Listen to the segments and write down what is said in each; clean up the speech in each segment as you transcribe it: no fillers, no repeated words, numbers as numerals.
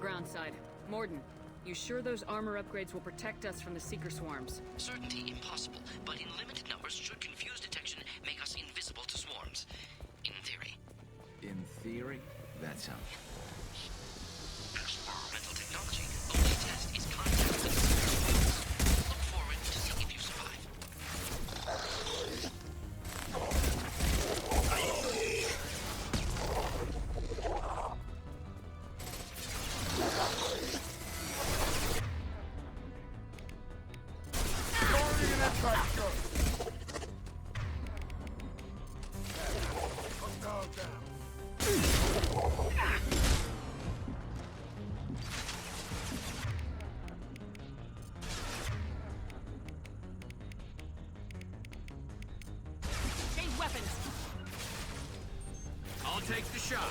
ground side. Morden, you sure those armor upgrades will protect us from the Seeker swarms? Certainty impossible, but in limited numbers should confuse detection make us invisible to swarms. In theory. In theory? That sounds... Experimental technology. Only test is contact with swarms. Look forward to seeing if you survive. Change weapons! I'll take the shot.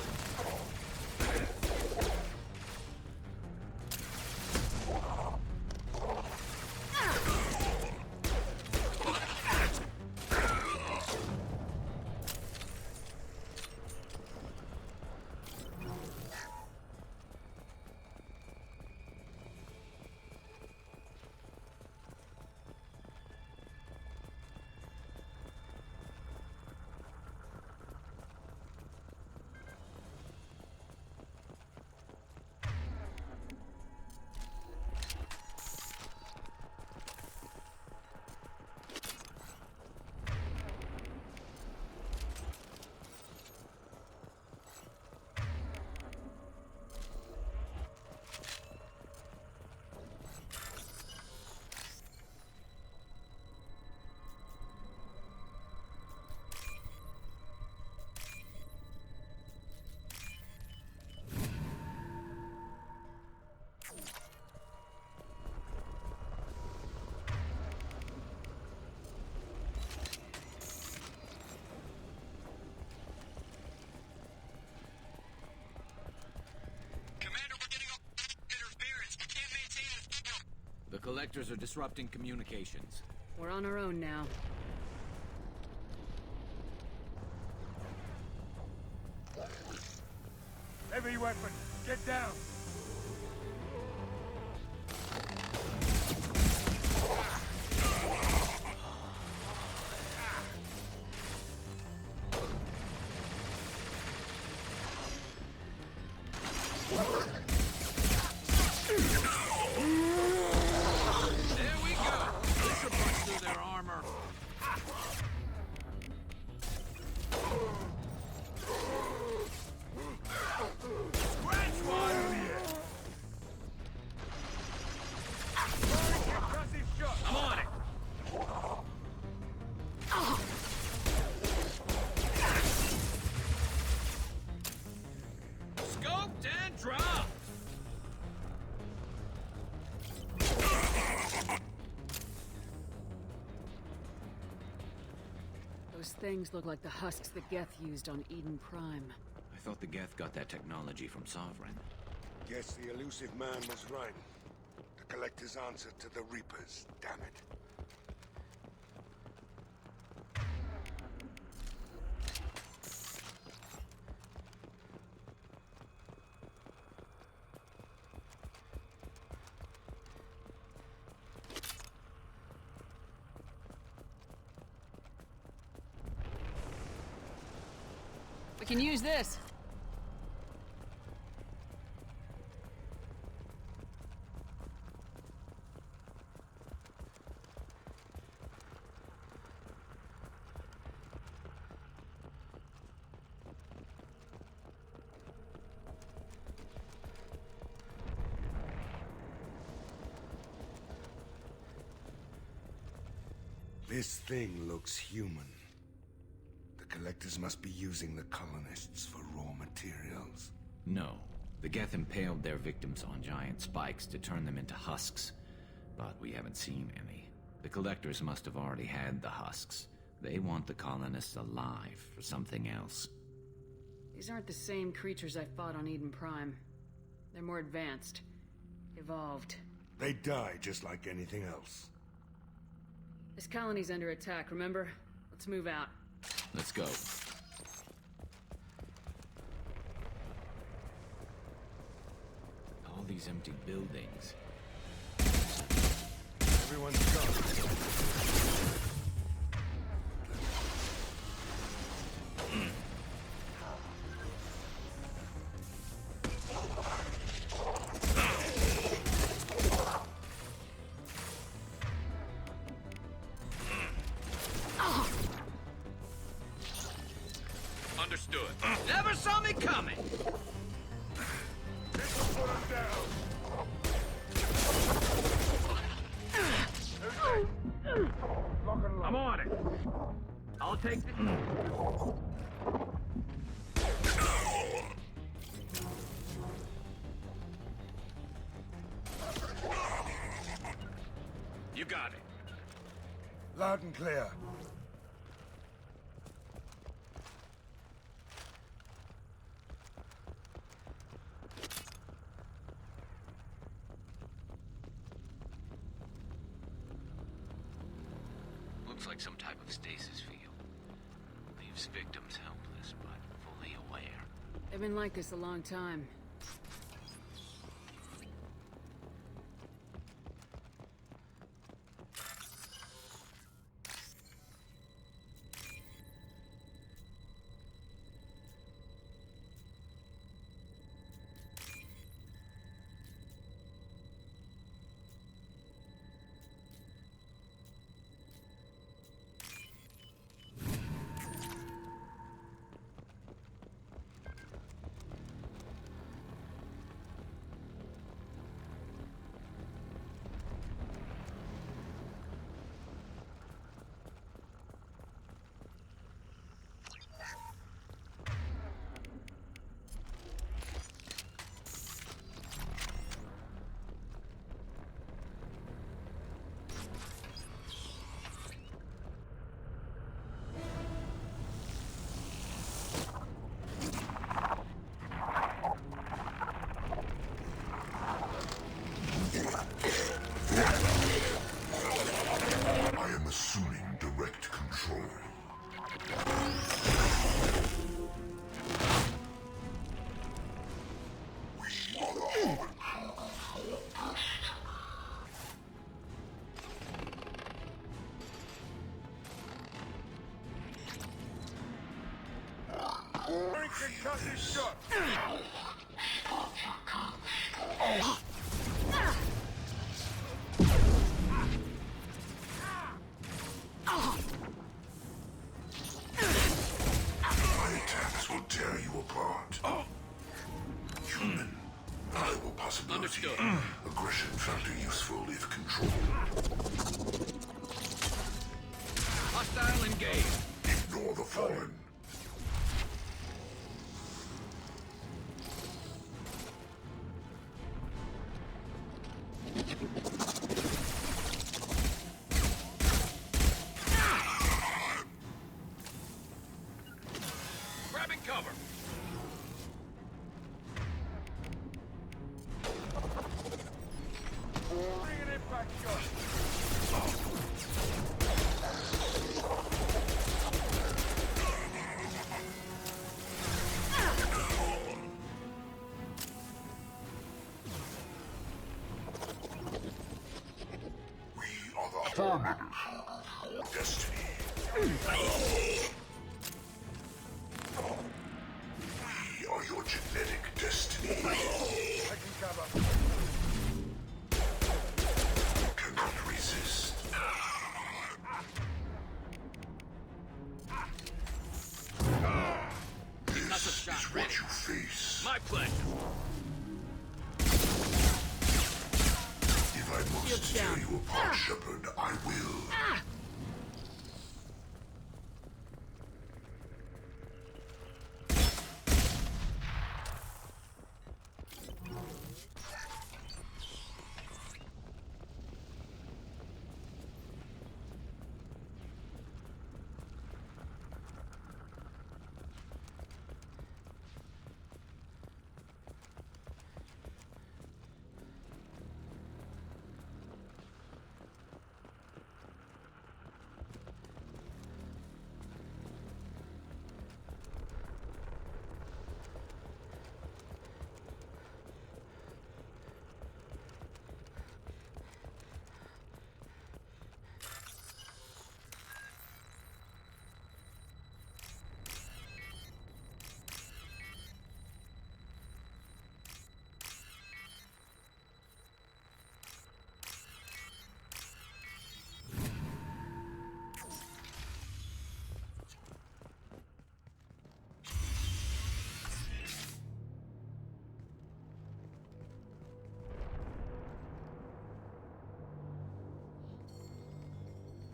The collectors are disrupting communications. We're on our own now. Heavy weapon, get down! There we go. This should punch through their armor. Scratch one! Impressive shot! I'm on it. Scoped and dropped. Those things look like the husks the Geth used on Eden Prime. I thought the Geth got that technology from Sovereign. Guess the elusive man was right. The Collector's answer to the Reapers, damn it. We can use this. This thing looks human. The Collectors must be using the colonists for raw materials. No. The Geth impaled their victims on giant spikes to turn them into husks. But we haven't seen any. The Collectors must have already had the husks. They want the colonists alive for something else. These aren't the same creatures I fought on Eden Prime. They're more advanced. Evolved. They die just like anything else. This colony's under attack, remember? Let's move out. Let's go. All these empty buildings. Everyone's gone. Understood. Never saw me coming! Put him down. Lock and load. I'm on it. I'll take the... You got it. Loud and clear. Looks like some type of stasis field. Leaves victims helpless, but fully aware. They've been like this a long time. I am assuming direct control. We are the Harbinger. Drink and cut this shot. My attacks will tear you apart. Human, viable possibility. Understood. Aggression factor useful if controlled. Hostile engaged. Ignore the fallen. Grabbing cover. Bring an impact shot. We are the Harbinger. Destiny. We are your genetic destiny. Taking cover. Cannot resist. This is what you face. My pleasure. If I must tear you apart, Shepard, I will.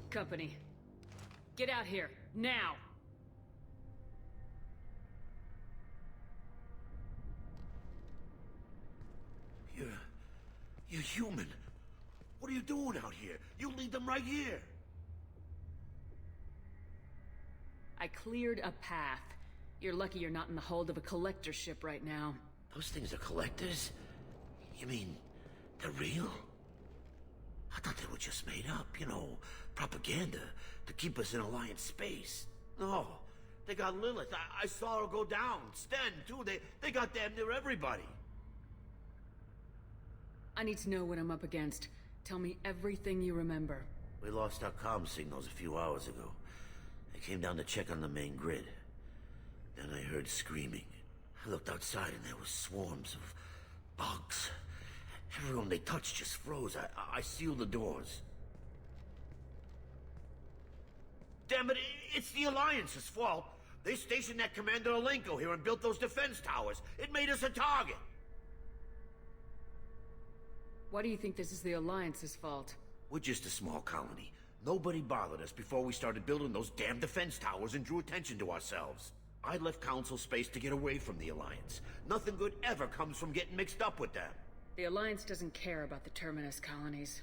Company. Get out here, now! You're human. What are you doing out here? You lead them right here. I cleared a path. You're lucky you're not in the hold of a collector ship right now. Those things are collectors? You mean, they're real? I thought they were just made up, you know, propaganda to keep us in Alliance space. No, they got Lilith. I saw her go down. Sten, too. They got damn near everybody. I need to know what I'm up against. Tell me everything you remember. We lost our comm signals a few hours ago. I came down to check on the main grid. Then I heard screaming. I looked outside and there were swarms of bugs. Everyone they touched just froze. I sealed the doors. Damn it, it's the Alliance's fault. They stationed that Commander Alenko here and built those defense towers. It made us a target. Why do you think this is the Alliance's fault? We're just a small colony. Nobody bothered us before we started building those damn defense towers and drew attention to ourselves. I left Council space to get away from the Alliance. Nothing good ever comes from getting mixed up with them. The Alliance doesn't care about the Terminus colonies.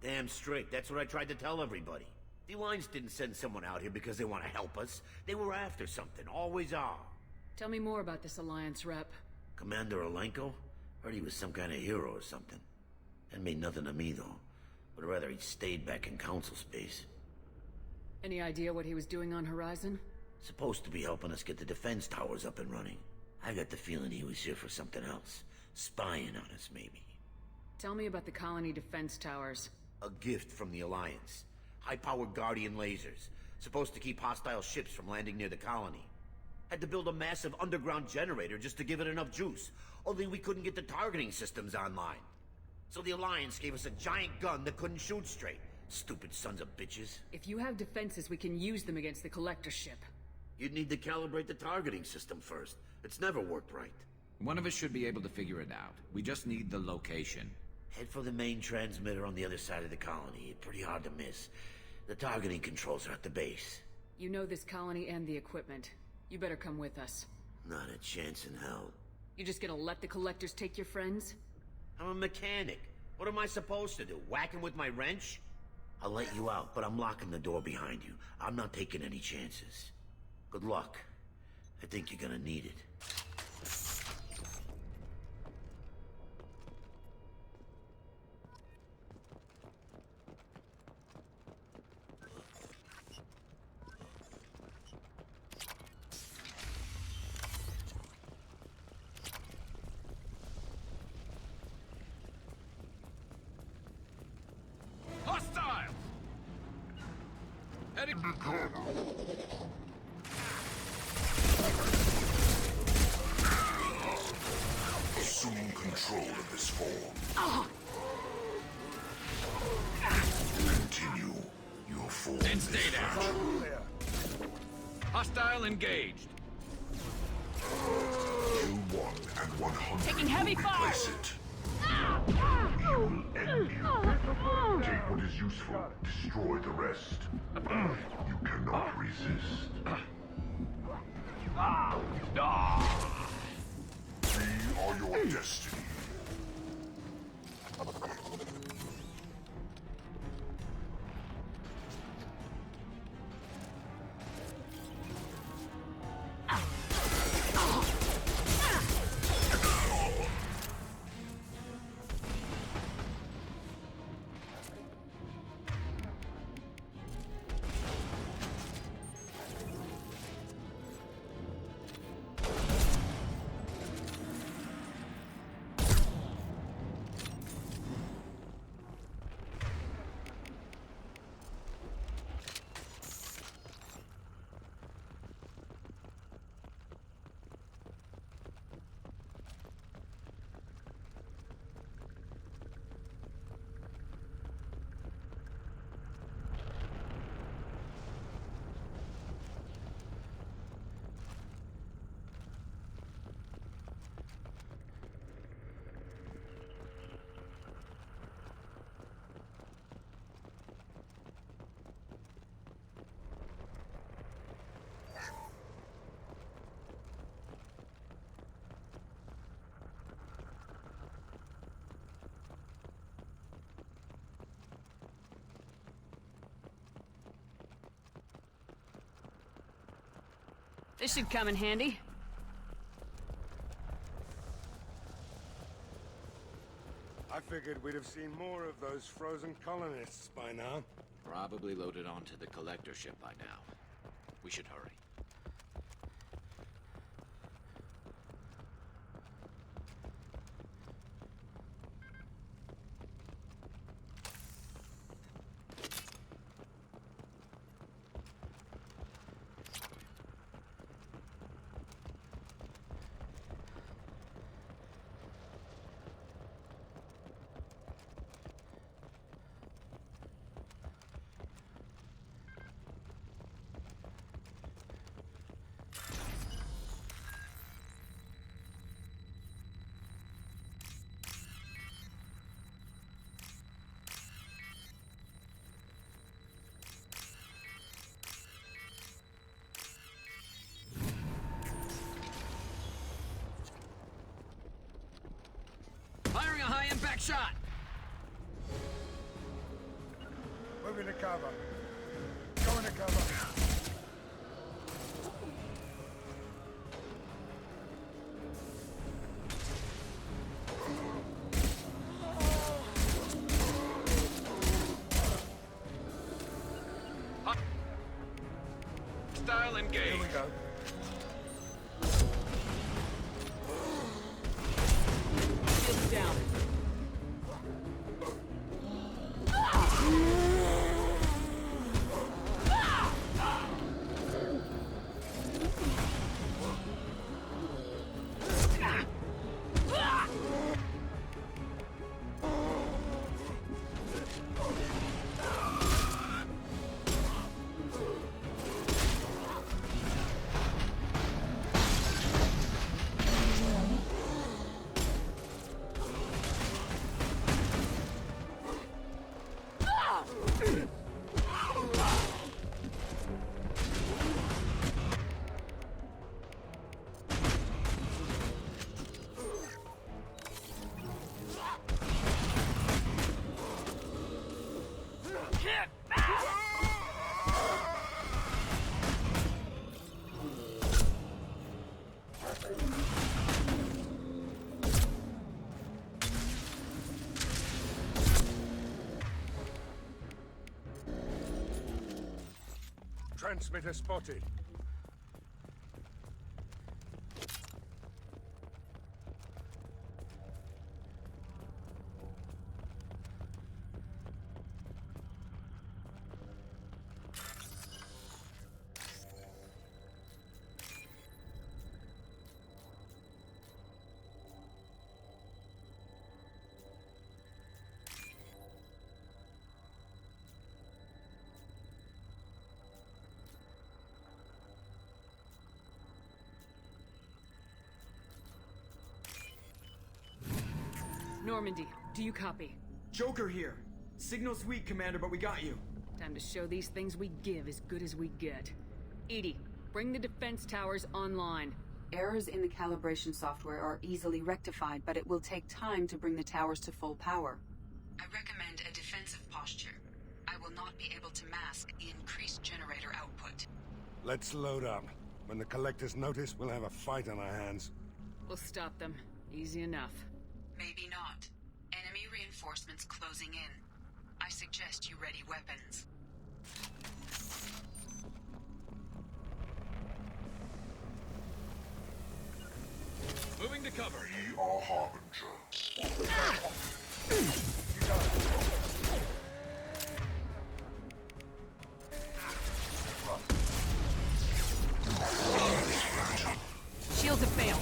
Damn straight, that's what I tried to tell everybody. The Alliance didn't send someone out here because they want to help us. They were after something, always are. Tell me more about this Alliance rep. Commander Alenko? Heard he was some kind of hero or something. That made nothing to me, though. Would rather he'd stayed back in Council space. Any idea what he was doing on Horizon? Supposed to be helping us get the defense towers up and running. I got the feeling he was here for something else. Spying on us, maybe. Tell me about the colony defense towers. A gift from the Alliance. High-powered Guardian lasers. Supposed to keep hostile ships from landing near the colony. Had to build a massive underground generator just to give it enough juice. Only we couldn't get the targeting systems online. So the Alliance gave us a giant gun that couldn't shoot straight. Stupid sons of bitches. If you have defenses, we can use them against the collector ship. You'd need to calibrate the targeting system first. It's never worked right. One of us should be able to figure it out. We just need the location. Head for the main transmitter on the other side of the colony. Pretty hard to miss. The targeting controls are at the base. You know this colony and the equipment. You better come with us. Not a chance in hell. You just gonna let the collectors take your friends? I'm a mechanic. What am I supposed to do? Whack him with my wrench? I'll let you out, but I'm locking the door behind you. I'm not taking any chances. Good luck. I think you're gonna need it. Hostile! Heading... Assume control of this form. Continue your form. And stay down. Hostile engaged. Q1 and 100 Taking heavy will fire! replace it. You will end you. Take what is useful, destroy the rest. You cannot resist. We are your destiny. This should come in handy. I figured we'd have seen more of those frozen colonists by now. Probably loaded onto the collector ship by now. We should hurry. Firing a high-impact shot! Moving to cover. Going to cover. Style engage. Here we go. Shields down. Transmitter spotted. Normandy, do you copy? Joker here. Signal's weak, Commander, but we got you. Time to show these things we give as good as we get. Edie, bring the defense towers online. Errors in the calibration software are easily rectified, but it will take time to bring the towers to full power. I recommend a defensive posture. I will not be able to mask the increased generator output. Let's load up. When the collectors notice, we'll have a fight on our hands. We'll stop them. Easy enough. Maybe not. Enemy reinforcements closing in. I suggest you ready weapons. Moving to cover. We are Harbinger. Shields have failed.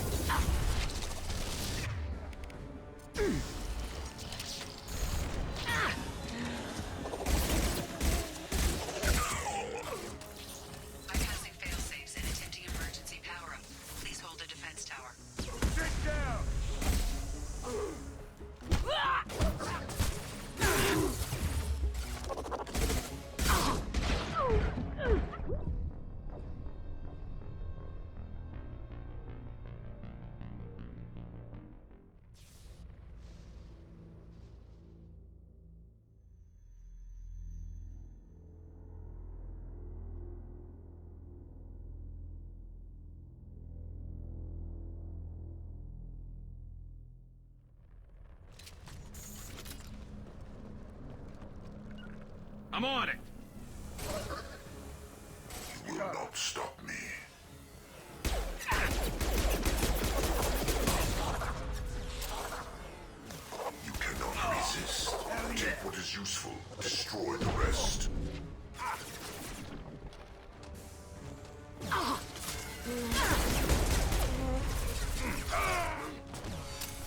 Bypassing failsafes and attempting emergency power-up. Please hold the defense tower. Sit down! I'm on it. You will not stop me. You cannot resist. Take what is useful, destroy the rest.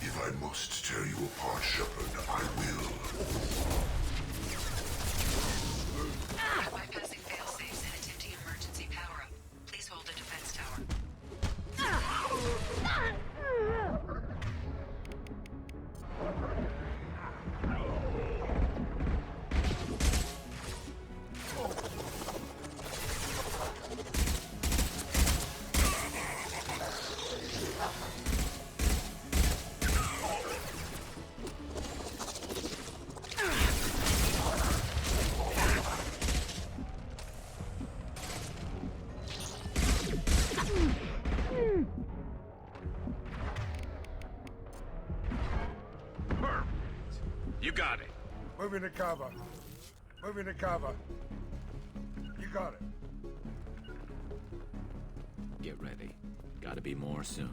If I must tear you apart, Shepard, I will. Bypassing failsafes and attempting emergency power-up. Please hold the defense tower. Perfect. You got it. Moving to cover. Moving to cover. You got it. Get ready. Gotta be more soon.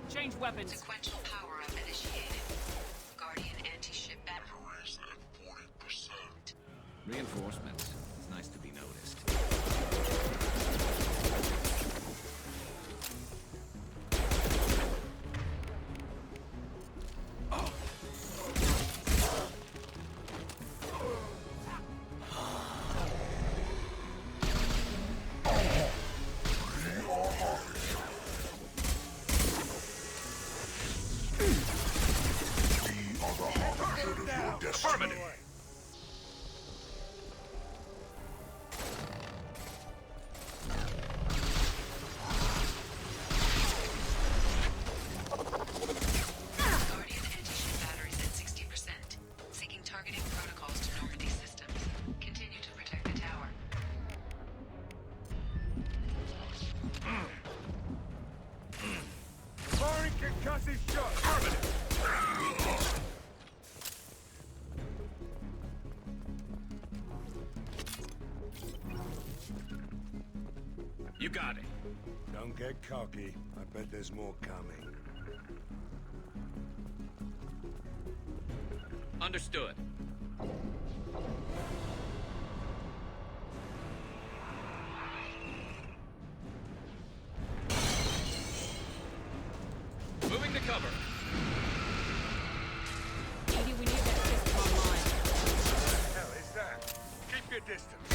Change weapons. Sequential power-up initiated. Guardian anti-ship batteries at 40%. Reinforcements. It's nice to be noticed. We are the harbinger of your destiny. Affirmative. Guardian anti-ship batteries at 60%. Seeking targeting protocols to Normandy systems. Continue to protect the tower. Firing concussive shot. You got it. Don't get cocky. I bet there's more coming. Understood. Moving to cover. Edie, we need that system online. What the hell is that? Keep your distance.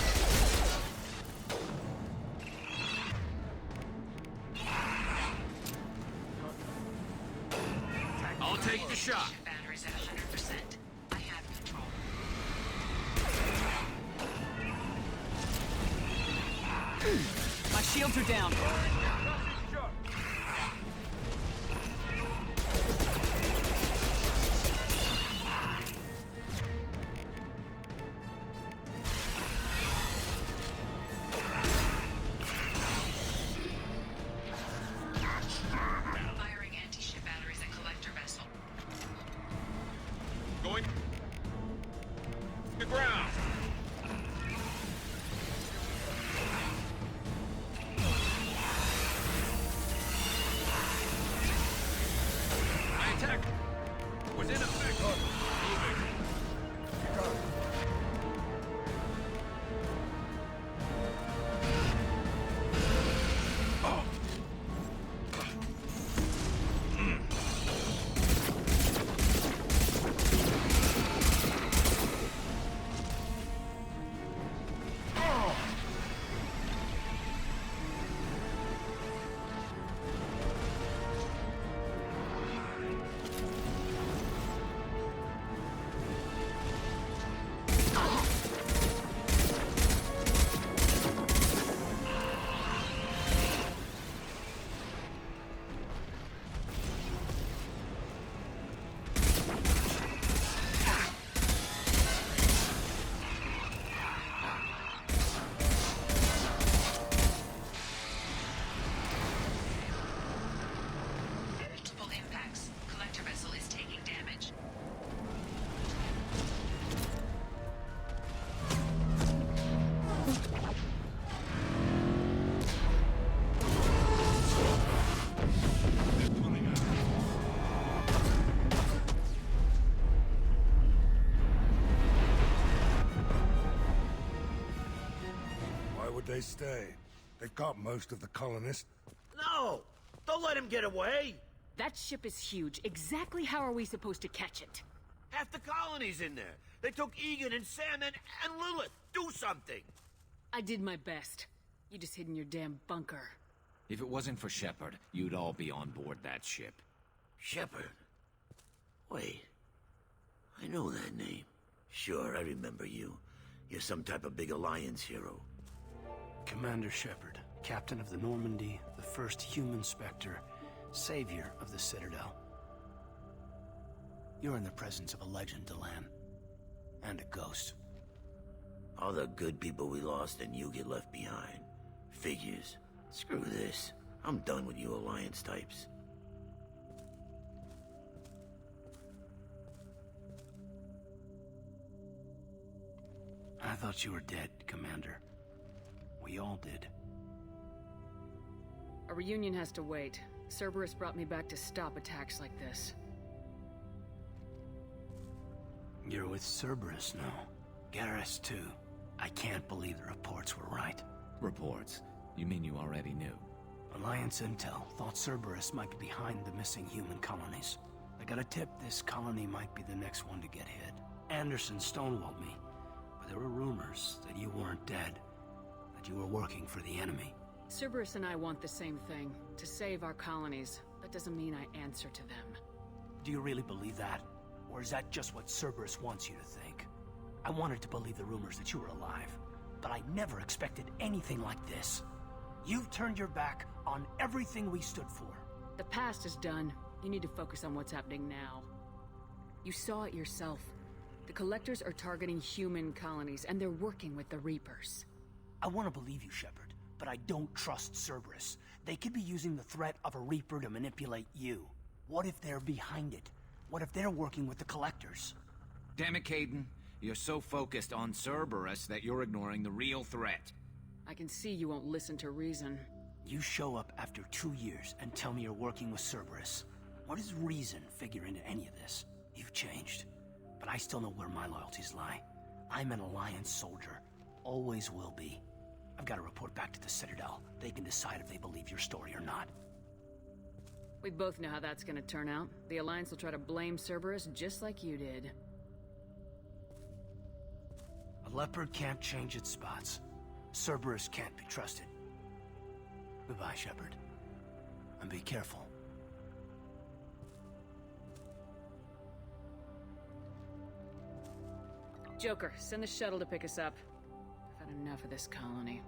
I'll take the shot. Ship batteries at 100%. I have control. My shields are down. Concussive shot. Firing anti-ship batteries at collector vessel. Going to ground. would they stay? They've got most of the colonists. No! Don't let him get away! That ship is huge. Exactly how are we supposed to catch it? Half the colony's in there. They took Egan and Sam and Lilith. Do something! I did my best. You just hid in your damn bunker. If it wasn't for Shepard, you'd all be on board that ship. Shepard? Wait. I know that name. Sure, I remember you. You're some type of big Alliance hero. Commander Shepard, captain of the Normandy, the first human Spectre, savior of the Citadel. You're in the presence of a legend, Delan. And a ghost. All the good people we lost and you get left behind. Figures. Screw this. I'm done with you Alliance types. I thought you were dead, Commander. We all did. A reunion has to wait. Cerberus brought me back to stop attacks like this. You're with Cerberus now. Garrus, too. I can't believe the reports were right. Reports? You mean you already knew? Alliance intel thought Cerberus might be behind the missing human colonies. I got a tip this colony might be the next one to get hit. Anderson stonewalled me, but there were rumors that you weren't dead, that you were working for the enemy. Cerberus and I want the same thing, to save our colonies. That doesn't mean I answer to them. Do you really believe that? Or is that just what Cerberus wants you to think? I wanted to believe the rumors that you were alive, but I never expected anything like this. You've turned your back on everything we stood for. The past is done. You need to focus on what's happening now. You saw it yourself. The Collectors are targeting human colonies, and they're working with the Reapers. I want to believe you, Shepard, but I don't trust Cerberus. They could be using the threat of a Reaper to manipulate you. What if they're behind it? What if they're working with the Collectors? Damn it, Caden. You're so focused on Cerberus that you're ignoring the real threat. I can see you won't listen to reason. You show up after 2 years and tell me you're working with Cerberus. What does reason figure into any of this? You've changed. But I still know where my loyalties lie. I'm an Alliance soldier. Always will be. I've got to report back to the Citadel. They can decide if they believe your story or not. We both know how that's gonna turn out. The Alliance will try to blame Cerberus just like you did. A leopard can't change its spots. Cerberus can't be trusted. Goodbye, Shepard. And be careful. Joker, send the shuttle to pick us up. I've had enough of this colony.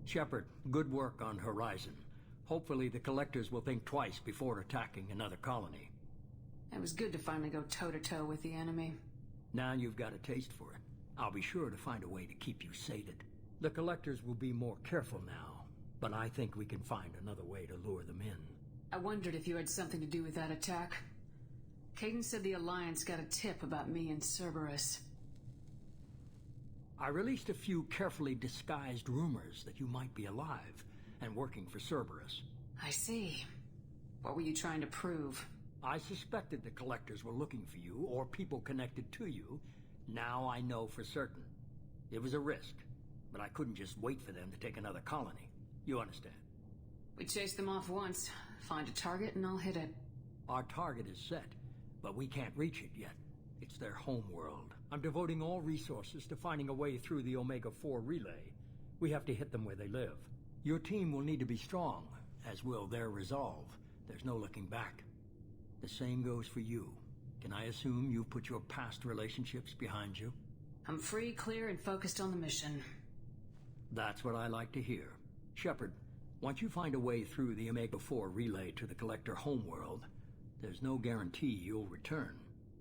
Shepard, good work on Horizon. Hopefully the Collectors will think twice before attacking another colony. It was good to finally go toe-to-toe with the enemy. Now you've got a taste for it. I'll be sure to find a way to keep you sated. The Collectors will be more careful now, but I think we can find another way to lure them in. I wondered if you had something to do with that attack. Caden said the Alliance got a tip about me and Cerberus. I released a few carefully disguised rumors that you might be alive and working for Cerberus. I see. What were you trying to prove? I suspected the Collectors were looking for you or people connected to you. Now I know for certain. It was a risk, but I couldn't just wait for them to take another colony. You understand? We chased them off once. Find a target and I'll hit it. Our target is set, but we can't reach it yet. It's their home world. I'm devoting all resources to finding a way through the Omega-4 relay. We have to hit them where they live. Your team will need to be strong, as will their resolve. there's no looking back. The same goes for you. Can I assume you've put your past relationships behind you? I'm free, clear, and focused on the mission. That's what I like to hear. Shepard, once you find a way through the Omega-4 relay to the Collector homeworld, there's no guarantee you'll return.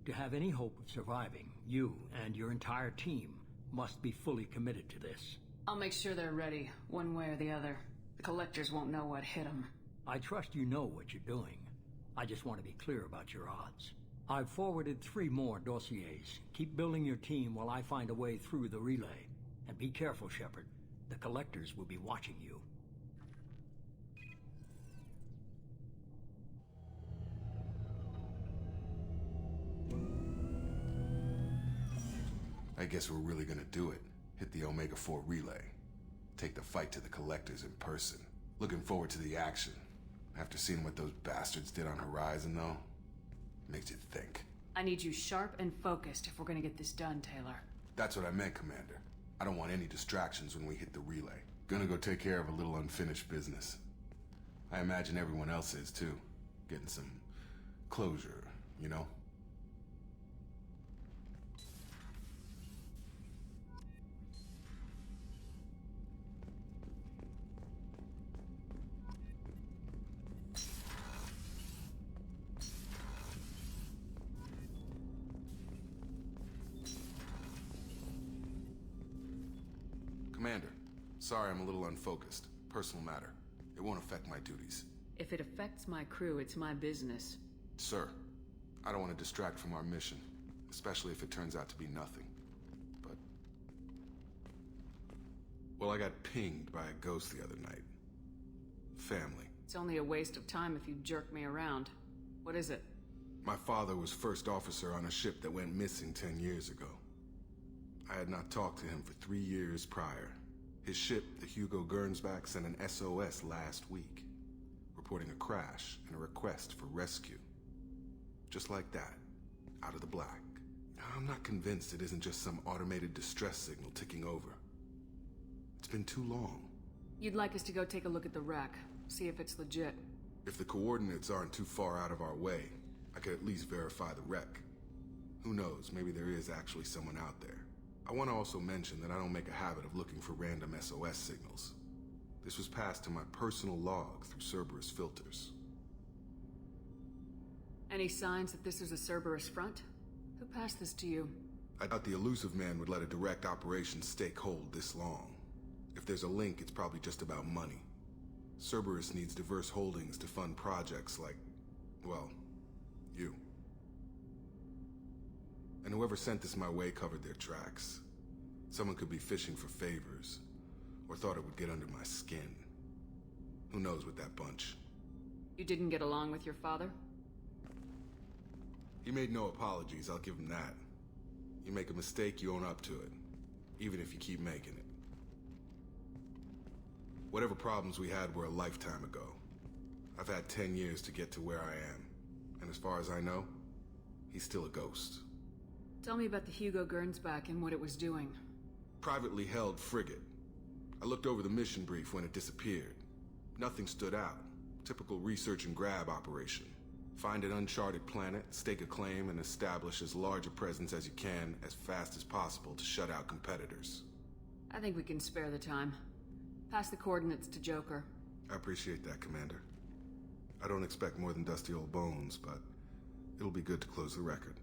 To have any hope of surviving, you and your entire team must be fully committed to this. I'll make sure they're ready, one way or the other. The Collectors won't know what hit them. I trust you know what you're doing. I just want to be clear about your odds. I've forwarded 3 more dossiers. Keep building your team while I find a way through the relay. And be careful, Shepard. The Collectors will be watching you. I guess we're really gonna do it. Hit the Omega-4 relay. Take the fight to the Collectors in person. Looking forward to the action. After seeing what those bastards did on Horizon, though, makes you think. I need you sharp and focused if we're gonna get this done, Taylor. That's what I meant, Commander. I don't want any distractions when we hit the relay. Gonna go take care of a little unfinished business. I imagine everyone else is, too. Getting some closure, you know? Commander, sorry I'm a little unfocused. Personal matter. It won't affect my duties. If it affects my crew, it's my business. Sir, I don't want to distract from our mission, especially if it turns out to be nothing. But... well, I got pinged by a ghost the other night. Family. It's only a waste of time if you jerk me around. What is it? My father was first officer on a ship that went missing 10 years ago. I had not talked to him for 3 years prior. His ship, the Hugo Gernsback, sent an SOS last week, reporting a crash and a request for rescue. Just like that, out of the black. I'm not convinced it isn't just some automated distress signal ticking over. It's been too long. You'd like us to go take a look at the wreck, see if it's legit. If the coordinates aren't too far out of our way, I could at least verify the wreck. Who knows, maybe there is actually someone out there. I want to also mention that I don't make a habit of looking for random SOS signals. This was passed to my personal log through Cerberus filters. Any signs that this is a Cerberus front? Who passed this to you? I doubt the elusive man would let a direct operation stake hold this long. If there's a link, it's probably just about money. Cerberus needs diverse holdings to fund projects like, well, you. And whoever sent this my way covered their tracks. Someone could be fishing for favors, or thought it would get under my skin. Who knows with that bunch? You didn't get along with your father? He made no apologies, I'll give him that. You make a mistake, you own up to it, even if you keep making it. Whatever problems we had were a lifetime ago. I've had 10 years to get to where I am, and as far as I know, he's still a ghost. Tell me about the Hugo Gernsback and what it was doing. Privately held frigate. I looked over the mission brief when it disappeared. Nothing stood out. Typical research and grab operation. Find an uncharted planet, stake a claim, and establish as large a presence as you can as fast as possible to shut out competitors. I think we can spare the time. Pass the coordinates to Joker. I appreciate that, Commander. I don't expect more than dusty old bones, but it'll be good to close the record.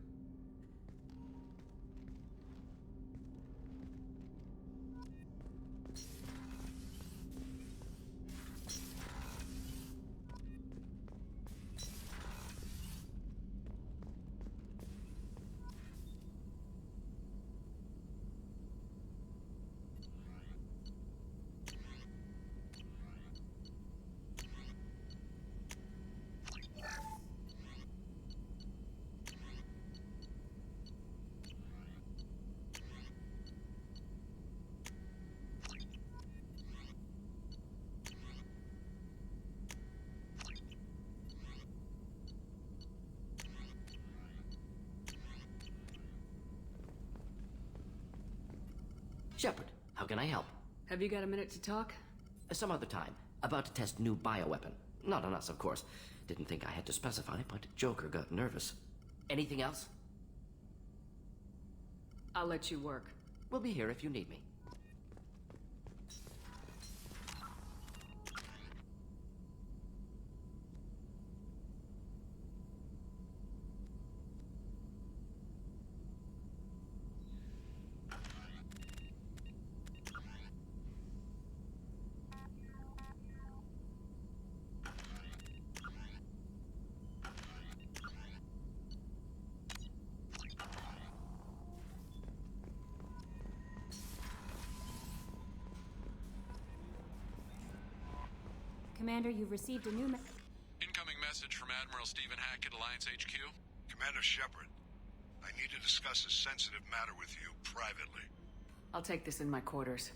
Shepard, how can I help? Have you got a minute to talk? Some other time. About to test new bioweapon. Not on us, of course. Didn't think I had to specify, but Joker got nervous. Anything else? I'll let you work. We'll be here if you need me. Commander, you've received a new Incoming message from Admiral Stephen Hackett, Alliance HQ. Commander Shepard, I need to discuss a sensitive matter with you privately. I'll take this in my quarters.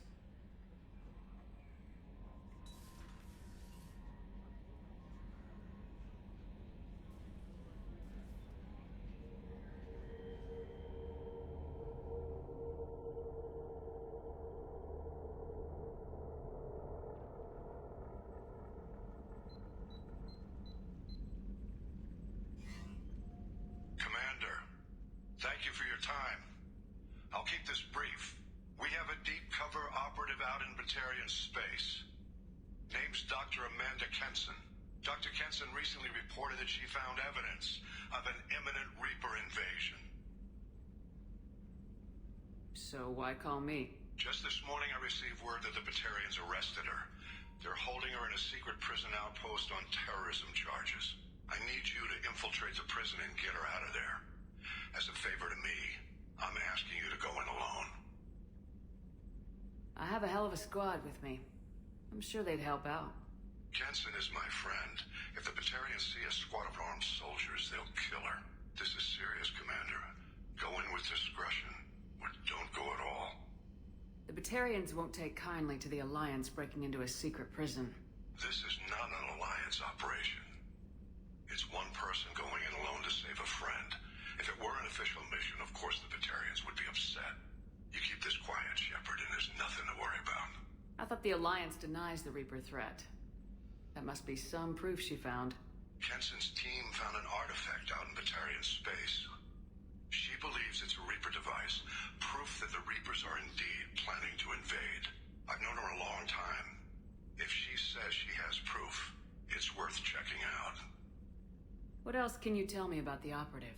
Thank you for your time. I'll keep this brief. We have a deep cover operative out in Batarian space. Name's Dr. Amanda Kenson. Dr. Kenson recently reported that she found evidence of an imminent Reaper invasion. So why call me? Just this morning I received word that the Batarians arrested her. They're holding her in a secret prison outpost on terrorism charges. I need you to infiltrate the prison and get her out of there. As a favor to me, I'm asking you to go in alone. I have a hell of a squad with me. I'm sure they'd help out. Kenson is my friend. If the Batarians see a squad of armed soldiers, they'll kill her. This is serious, Commander. Go in with discretion, or don't go at all. The Batarians won't take kindly to the Alliance breaking into a secret prison. This is not an Alliance operation. It's one person going in alone to save a friend. If it were an official mission, of course the Batarians would be upset. You keep this quiet, Shepard, and there's nothing to worry about. I thought the Alliance denies the Reaper threat. That must be some proof she found. Kenson's team found an artifact out in Batarian space. She believes it's a Reaper device, proof that the Reapers are indeed planning to invade. I've known her a long time. If she says she has proof, it's worth checking out. What else can you tell me about the operative?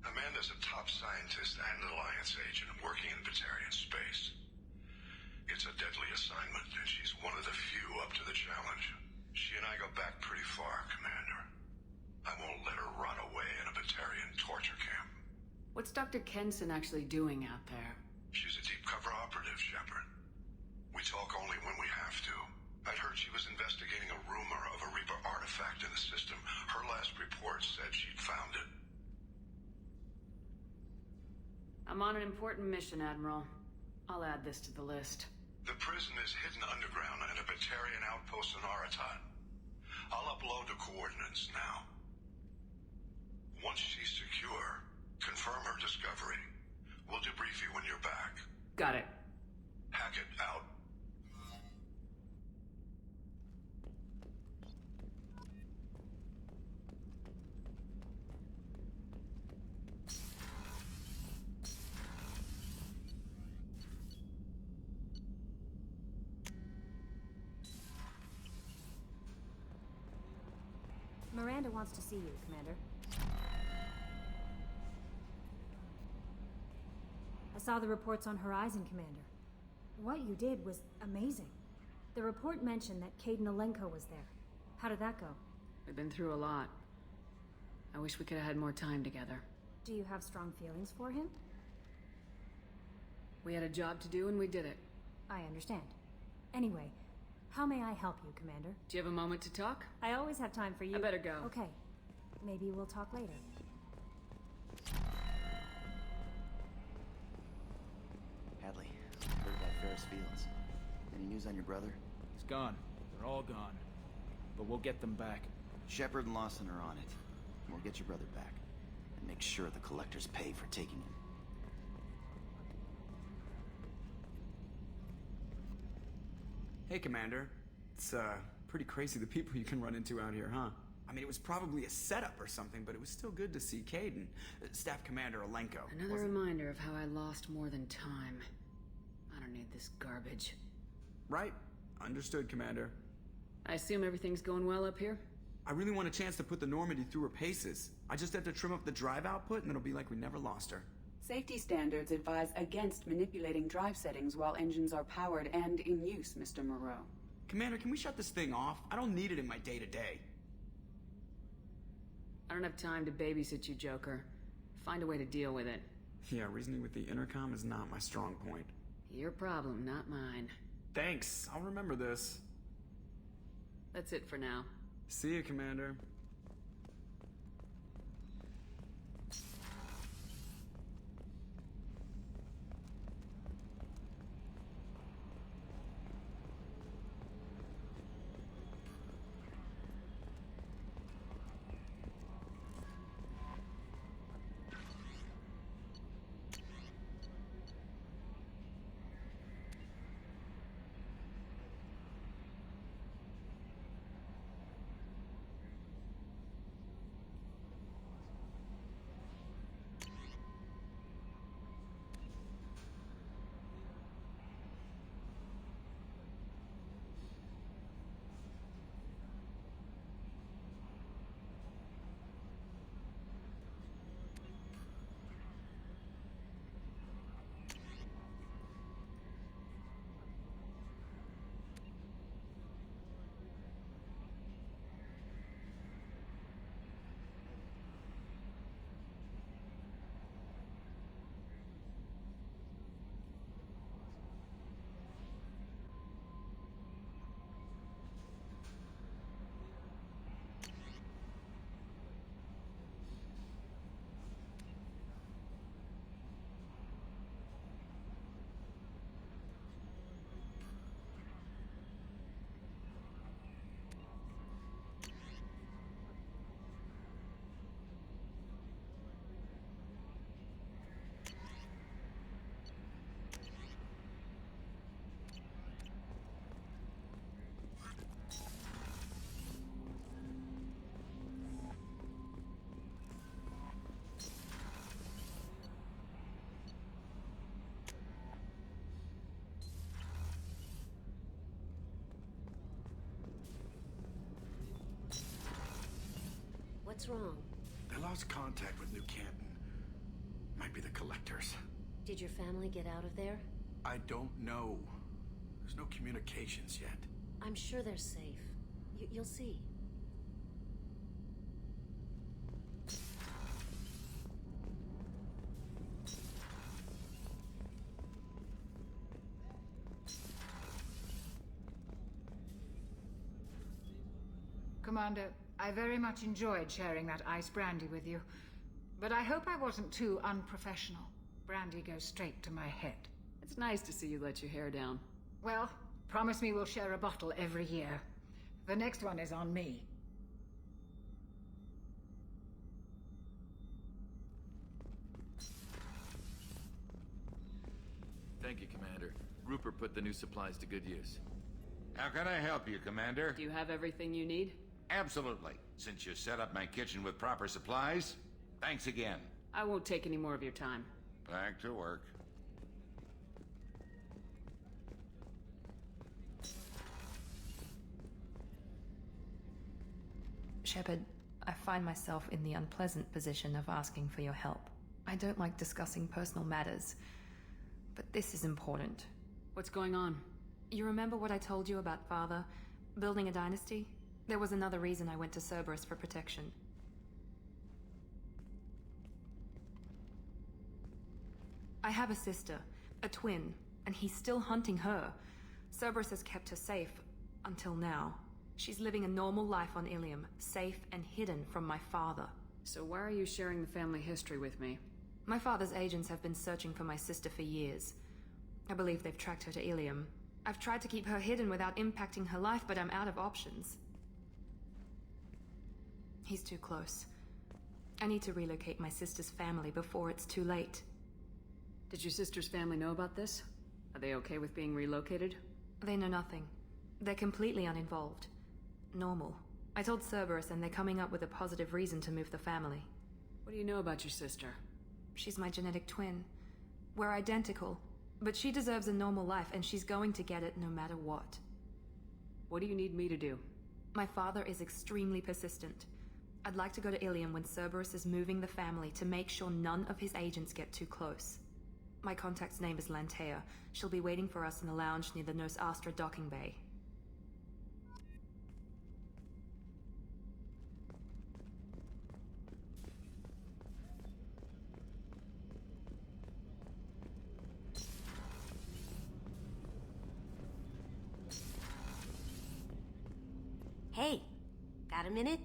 Amanda's a top scientist and an Alliance agent working in Batarian space. It's a deadly assignment, and she's one of the few up to the challenge. She and I go back pretty far, Commander. I won't let her rot away in a Batarian torture camp. What's Dr. Kenson actually doing out there? She's a deep cover operative, Shepard. We talk only when we have to. I'd heard she was investigating a rumor of a Reaper artifact in the system. Her last report said she'd found it. I'm on an important mission, Admiral. I'll add this to the list. The prison is hidden underground at a Batarian outpost in Aratat. I'll upload the coordinates now. Once she's secure, confirm her discovery. We'll debrief you when you're back. Got it. Hackett out. Miranda wants to see you, Commander. I saw the reports on Horizon, Commander. What you did was amazing. The report mentioned that Caden Alenko was there. How did that go? We've been through a lot. I wish we could have had more time together. Do you have strong feelings for him? We had a job to do and we did it. I understand. Anyway, how may I help you, Commander? Do you have a moment to talk? I always have time for you. I better go. Okay. Maybe we'll talk later. Hadley, heard about Ferris Fields. Any news on your brother? He's gone. They're all gone. But we'll get them back. Shepard and Lawson are on it. We'll get your brother back. And make sure the collectors pay for taking him. Hey, Commander. It's, Pretty crazy the people you can run into out here, huh? I mean, it was probably a setup or something, but it was still good to see Caden. Staff Commander Alenko. Another reminder of how I lost more than time. I don't need this garbage. Right. Understood, Commander. I assume everything's going well up here? I really want a chance to put the Normandy through her paces. I just have to trim up the drive output and it'll be like we never lost her. Safety standards advise against manipulating drive settings while engines are powered and in use, Mr. Moreau. Commander, can we shut this thing off? I don't need it in my day-to-day. I don't have time to babysit you, Joker. Find a way to deal with it. Yeah, reasoning with the intercom is not my strong point. Your problem, not mine. Thanks, I'll remember this. That's it for now. See you, Commander. What's wrong? They lost contact with New Canton. Might be the Collectors. Did your family get out of there? I don't know. There's no communications yet. I'm sure they're safe. You'll see. Commander, I very much enjoyed sharing that ice brandy with you. But I hope I wasn't too unprofessional. Brandy goes straight to my head. It's nice to see you let your hair down. Well, promise me we'll share a bottle every year. The next one is on me. Thank you, Commander. Rupert put the new supplies to good use. How can I help you, Commander? Do you have everything you need? Absolutely. Since you set up my kitchen with proper supplies, thanks again. I won't take any more of your time. Back to work. Shepard, I find myself in the unpleasant position of asking for your help. I don't like discussing personal matters, but this is important. What's going on? You remember what I told you about Father? Building a dynasty? There was another reason I went to Cerberus for protection. I have a sister, a twin, and he's still hunting her. Cerberus has kept her safe, until now. She's living a normal life on Ilium, safe and hidden from my father. So why are you sharing the family history with me? My father's agents have been searching for my sister for years. I believe they've tracked her to Ilium. I've tried to keep her hidden without impacting her life, but I'm out of options. He's too close. I need to relocate my sister's family before it's too late. Did your sister's family know about this? Are they okay with being relocated? They know nothing. They're completely uninvolved. Normal. I told Cerberus and they're coming up with a positive reason to move the family. What do you know about your sister? She's my genetic twin. We're identical, but she deserves a normal life and she's going to get it no matter what. What do you need me to do? My father is extremely persistent. I'd like to go to Ilium when Cerberus is moving the family to make sure none of his agents get too close. My contact's name is Lantea. She'll be waiting for us in the lounge near the Nos Astra docking bay. Hey, got a minute?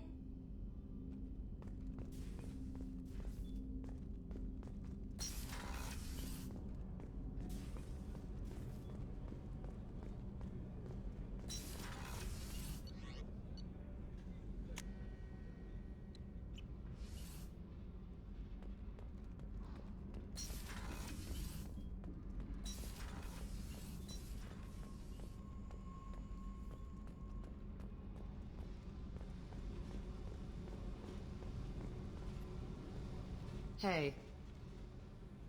Hey.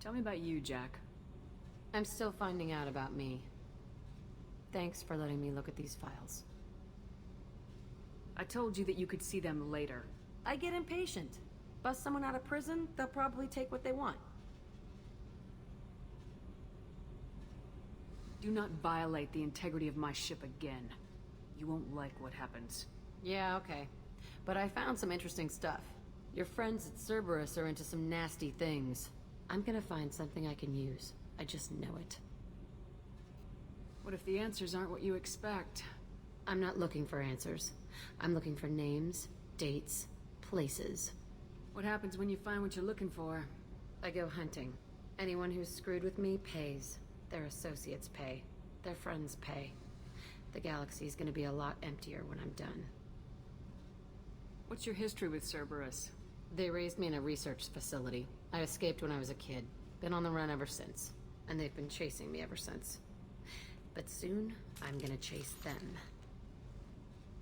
Tell me about you, Jack. I'm still finding out about me. Thanks for letting me look at these files. I told you that you could see them later. I get impatient. Bust someone out of prison, they'll probably take what they want. Do not violate the integrity of my ship again. You won't like what happens. Yeah, okay. But I found some interesting stuff. Your friends at Cerberus are into some nasty things. I'm gonna find something I can use. I just know it. What if the answers aren't what you expect? I'm not looking for answers. I'm looking for names, dates, places. What happens when you find what you're looking for? I go hunting. Anyone who's screwed with me pays. Their associates pay. Their friends pay. The galaxy's gonna be a lot emptier when I'm done. What's your history with Cerberus? They raised me in a research facility. I escaped when I was a kid. Been on the run ever since. And they've been chasing me ever since. But soon, I'm gonna chase them.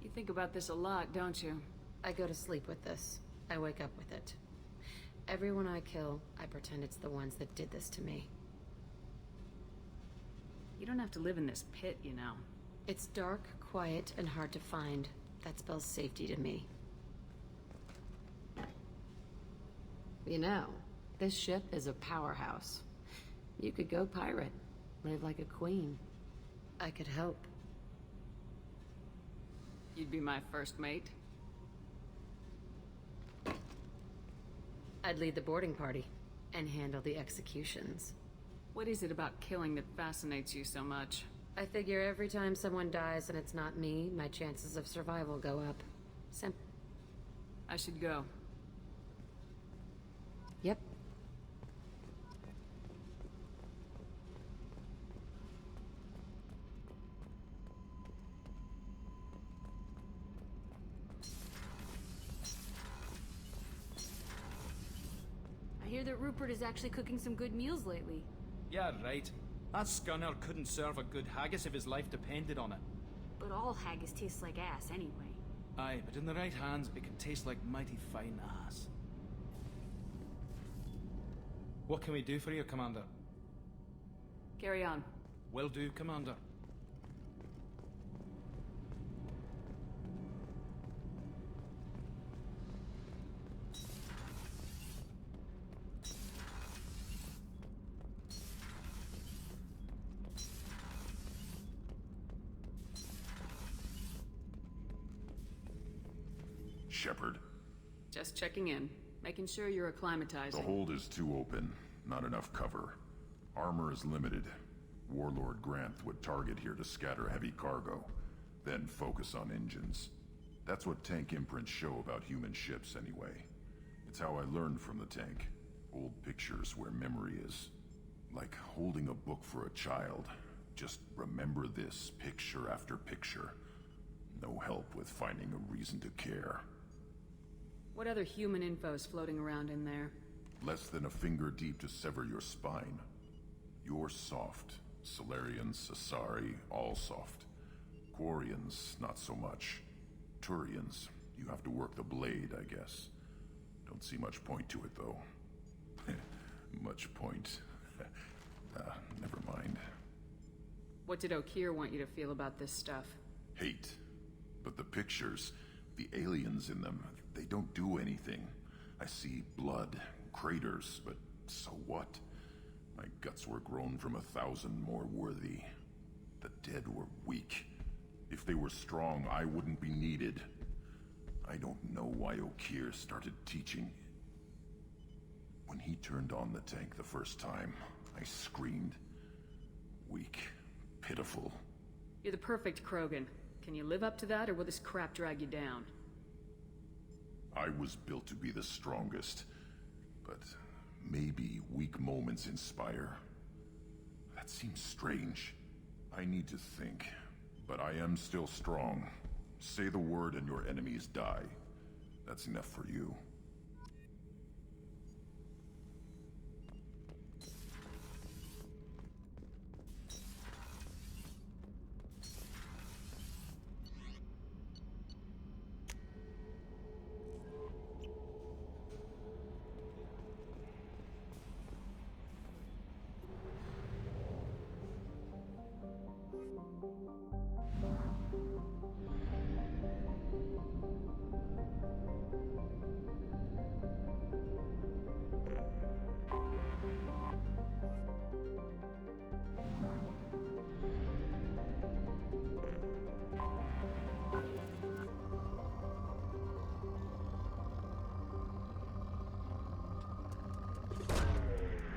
You think about this a lot, don't you? I go to sleep with this. I wake up with it. Everyone I kill, I pretend it's the ones that did this to me. You don't have to live in this pit, you know. It's dark, quiet, and hard to find. That spells safety to me. You know, this ship is a powerhouse. You could go pirate, live like a queen. I could help. You'd be my first mate. I'd lead the boarding party and handle the executions. What is it about killing that fascinates you so much? I figure every time someone dies and it's not me, my chances of survival go up. I should go. Yep. I hear that Rupert is actually cooking some good meals lately. Yeah, right. That scunner couldn't serve a good haggis if his life depended on it. But all haggis tastes like ass anyway. Aye, but in the right hands, it can taste like mighty fine ass. What can we do for you, Commander? Carry on. Will do, Commander. Shepard. Just checking in. Making sure you're acclimatizing. The hold is too open. Not enough cover. Armor is limited. Warlord Grant would target here to scatter heavy cargo, then focus on engines. That's what tank imprints show about human ships anyway. It's how I learned from the tank. Old pictures where memory is. Like holding a book for a child. Just remember this picture after picture. No help with finding a reason to care. What other human info's floating around in there? Less than a finger deep to sever your spine. You're soft. Solarians, Asari, all soft. Quarians, not so much. Turians. You have to work the blade, I guess. Don't see much point to it, though. Much point. Never mind. What did Okeer want you to feel about this stuff? Hate. But the pictures, the aliens in them, they don't do anything. I see blood, craters, but so what? My guts were grown from 1,000 more worthy. The dead were weak. If they were strong, I wouldn't be needed. I don't know why Okeer started teaching. When he turned on the tank the first time, I screamed. Weak. Pitiful. You're the perfect Krogan. Can you live up to that, or will this crap drag you down? I was built to be the strongest, but maybe weak moments inspire. That seems strange. I need to think, but I am still strong. Say the word and your enemies die. That's enough for you.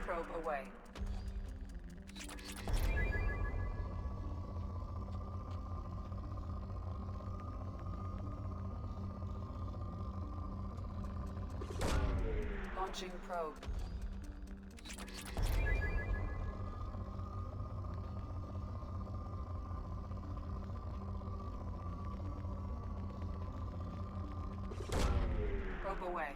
Probe away. Launching probe. Probe away.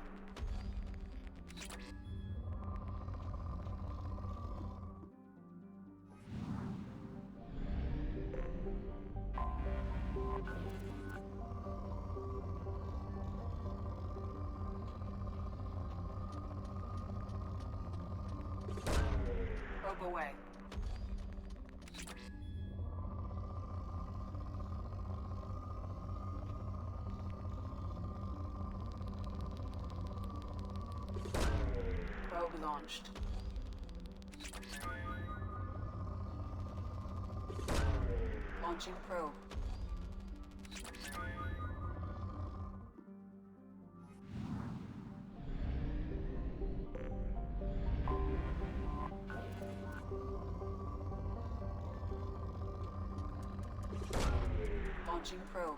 Probe away. Probe launched. Launching probe. Launching probe.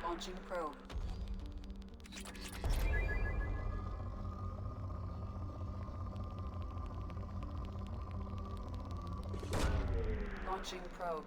Launching probe. Launching probe.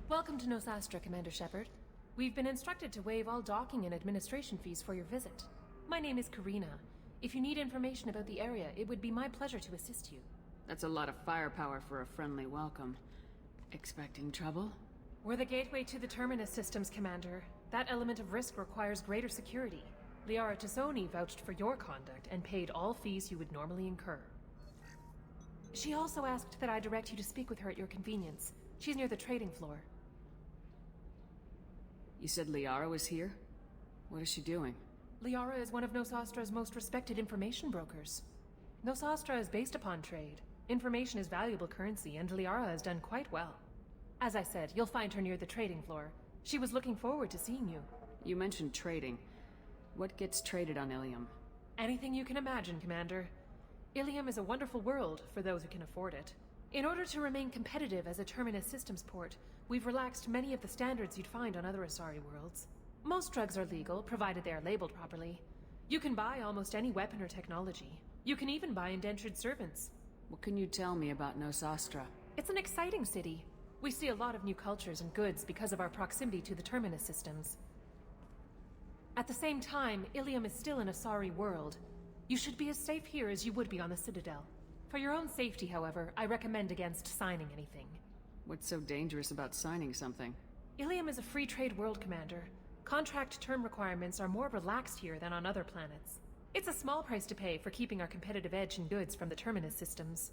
Welcome to Nosastra, Commander Shepard. We've been instructed to waive all docking and administration fees for your visit. My name is Karina. If you need information about the area, it would be my pleasure to assist you. That's a lot of firepower for a friendly welcome. Expecting trouble? We're the gateway to the Terminus systems, Commander. That element of risk requires greater security. Liara Tassoni vouched for your conduct and paid all fees you would normally incur. She also asked that I direct you to speak with her at your convenience. She's near the trading floor. You said Liara was here? What is she doing? Liara is one of Nosastra's most respected information brokers. Nosastra is based upon trade. Information is valuable currency, and Liara has done quite well. As I said, you'll find her near the trading floor. She was looking forward to seeing you. You mentioned trading. What gets traded on Ilium? Anything you can imagine, Commander. Ilium is a wonderful world for those who can afford it. In order to remain competitive as a Terminus systems port, we've relaxed many of the standards you'd find on other Asari worlds. Most drugs are legal, provided they are labeled properly. You can buy almost any weapon or technology. You can even buy indentured servants. What can you tell me about Nosastra? It's an exciting city. We see a lot of new cultures and goods because of our proximity to the Terminus systems. At the same time, Ilium is still an Asari world. You should be as safe here as you would be on the Citadel. For your own safety, however, I recommend against signing anything. What's so dangerous about signing something? Ilium is a free trade world, Commander. Contract term requirements are more relaxed here than on other planets. It's a small price to pay for keeping our competitive edge in goods from the Terminus systems.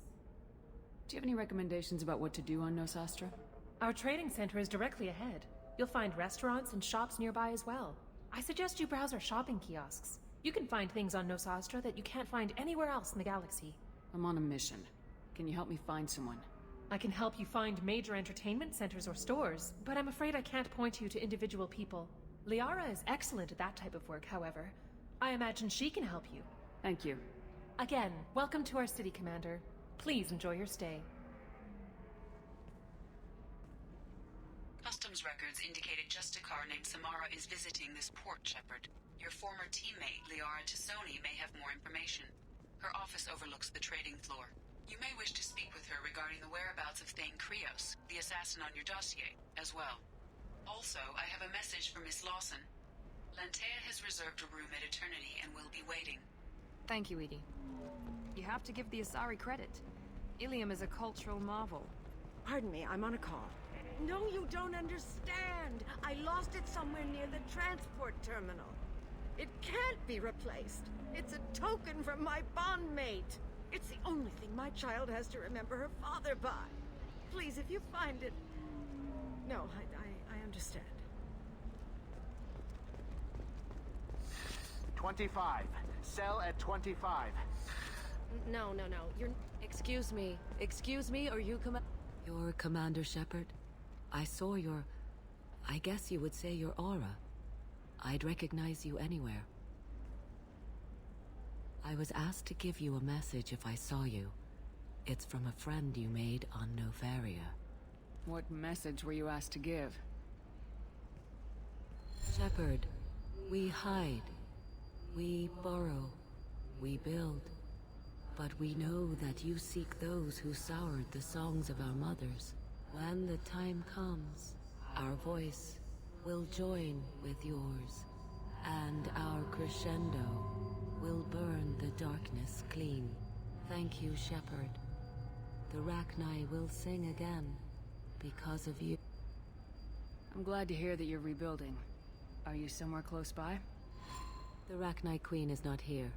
Do you have any recommendations about what to do on Nosastra? Our trading center is directly ahead. You'll find restaurants and shops nearby as well. I suggest you browse our shopping kiosks. You can find things on Nosastra that you can't find anywhere else in the galaxy. I'm on a mission. Can you help me find someone? I can help you find major entertainment centers or stores, but I'm afraid I can't point you to individual people. Liara is excellent at that type of work, however. I imagine she can help you. Thank you. Again, welcome to our city, Commander. Please enjoy your stay. Customs records indicated just a car named Samara is visiting this port, Shepard. Your former teammate, Liara Tassoni, may have more information. Her office overlooks the trading floor. You may wish to speak with her regarding the whereabouts of Thane Krios, the assassin on your dossier, as well. Also, I have a message for Miss Lawson. Lantea has reserved a room at Eternity and will be waiting. Thank you, Edie. You have to give the Asari credit. Ilium is a cultural marvel. Pardon me, I'm on a call. No, you don't understand. I lost it somewhere near the transport terminal. It can't be replaced. It's a token from my bondmate. It's the only thing my child has to remember her father by. Please, if you find it... No, I understand. 25. Sell at 25. No. You're... Excuse me, or you come... You're Commander Shepard? I saw your... I guess you would say your aura. I'd recognize you anywhere. I was asked to give you a message if I saw you. It's from a friend you made on Novaria. What message were you asked to give? Shepard, we hide. We borrow. We build. But we know that you seek those who soured the songs of our mothers. When the time comes, our voice will join with yours, and our crescendo will burn the darkness clean. Thank you, Shepard. The Rachni will sing again because of you. I'm glad to hear that you're rebuilding. Are you somewhere close by? The Rachni Queen is not here.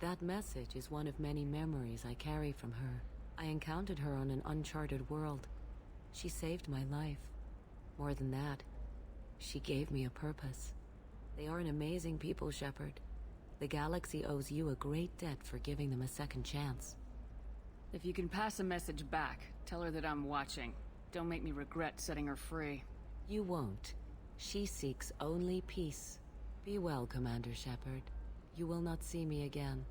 That message is one of many memories I carry from her. I encountered her on an uncharted world. She saved my life. More than that, she gave me a purpose. They are an amazing people, Shepard. The galaxy owes you a great debt for giving them a second chance. If you can pass a message back, tell her that I'm watching. Don't make me regret setting her free. You won't. She seeks only peace. Be well, Commander Shepard. You will not see me again.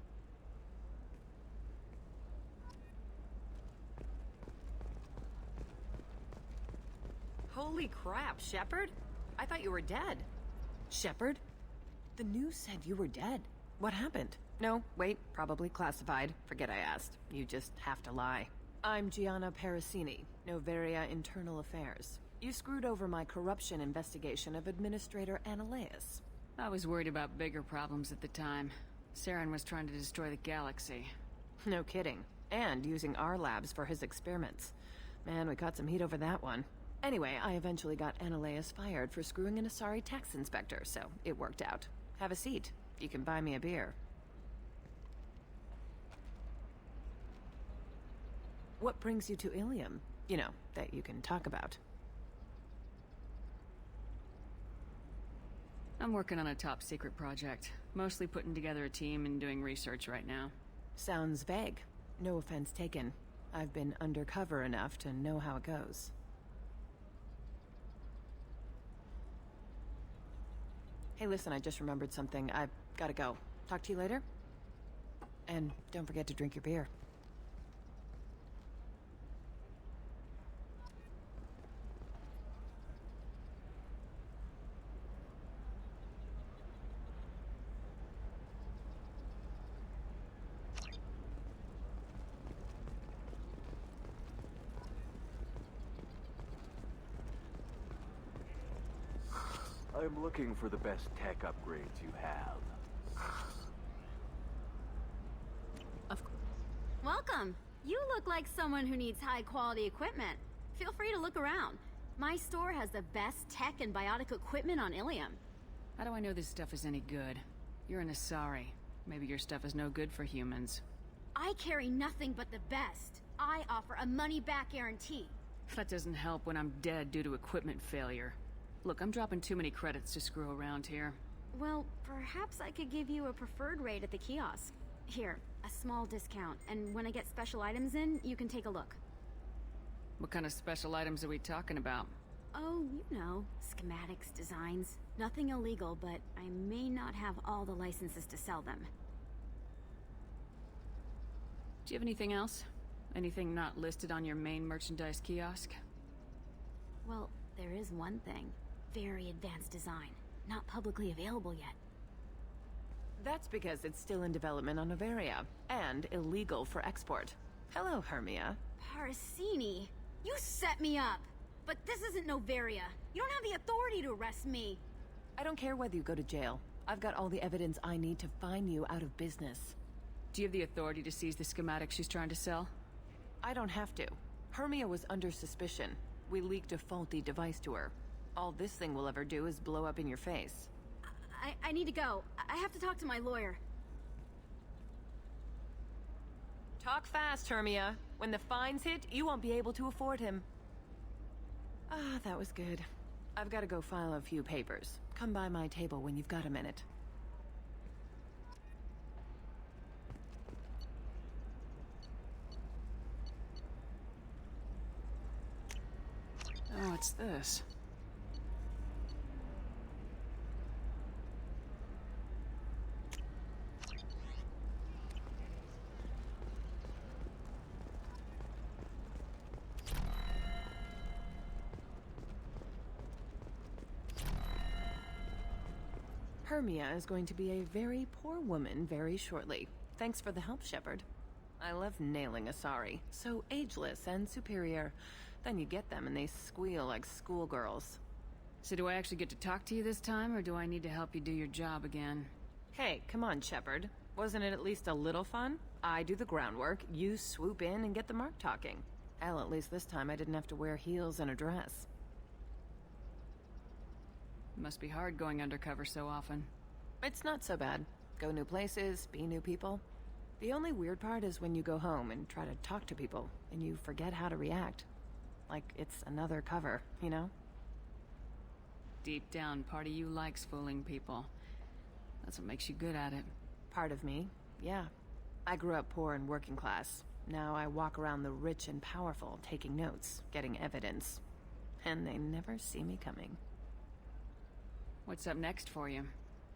Holy crap, Shepard? I thought you were dead. Shepard? The news said you were dead. What happened? No, wait, probably classified. Forget I asked. You just have to lie. I'm Gianna Parasini, Novaria Internal Affairs. You screwed over my corruption investigation of Administrator Annaleus. I was worried about bigger problems at the time. Saren was trying to destroy the galaxy. No kidding. And using our labs for his experiments. Man, we caught some heat over that one. Anyway, I eventually got Annaleus fired for screwing an Asari tax inspector, so it worked out. Have a seat. You can buy me a beer. What brings you to Ilium? You know, that you can talk about. I'm working on a top-secret project. Mostly putting together a team and doing research right now. Sounds vague. No offense taken. I've been undercover enough to know how it goes. Hey, listen, I just remembered something. I've gotta go. Talk to you later? And don't forget to drink your beer. I'm looking for the best tech upgrades you have. Welcome. You look like someone who needs high-quality equipment. Feel free to look around. My store has the best tech and biotic equipment on Ilium. How do I know this stuff is any good? You're an Asari. Maybe your stuff is no good for humans. I carry nothing but the best. I offer a money-back guarantee. That doesn't help when I'm dead due to equipment failure. Look, I'm dropping too many credits to screw around here. Well, perhaps I could give you a preferred rate at the kiosk. Here, a small discount, and when I get special items in, you can take a look. What kind of special items are we talking about? Oh, you know, schematics, designs. Nothing illegal, but I may not have all the licenses to sell them. Do you have anything else? Anything not listed on your main merchandise kiosk? Well, there is one thing. Very advanced design. Not publicly available yet. That's because it's still in development on Noveria, and illegal for export. Hello, Hermia. Parasini, you set me up! But this isn't Noveria. You don't have the authority to arrest me. I don't care whether you go to jail. I've got all the evidence I need to fine you out of business. Do you have the authority to seize the schematics she's trying to sell? I don't have to. Hermia was under suspicion. We leaked a faulty device to her. All this thing will ever do is blow up in your face. I need to go. I have to talk to my lawyer. Talk fast, Hermia. When the fines hit, you won't be able to afford him. Ah, that was good. I've got to go file a few papers. Come by my table when you've got a minute. Oh, what's this? Hermia is going to be a very poor woman very shortly. Thanks for the help, Shepard. I love nailing Asari. So ageless and superior. Then you get them and they squeal like schoolgirls. So do I actually get to talk to you this time, or do I need to help you do your job again? Hey, come on, Shepard. Wasn't it at least a little fun? I do the groundwork, you swoop in and get the mark talking. Hell, at least this time I didn't have to wear heels and a dress. Must be hard going undercover so often. It's not so bad. Go new places, be new people. The only weird part is when you go home and try to talk to people, and you forget how to react. Like it's another cover, you know? Deep down, part of you likes fooling people. That's what makes you good at it. Part of me, yeah. I grew up poor and working class. Now I walk around the rich and powerful, taking notes, getting evidence. And they never see me coming. What's up next for you?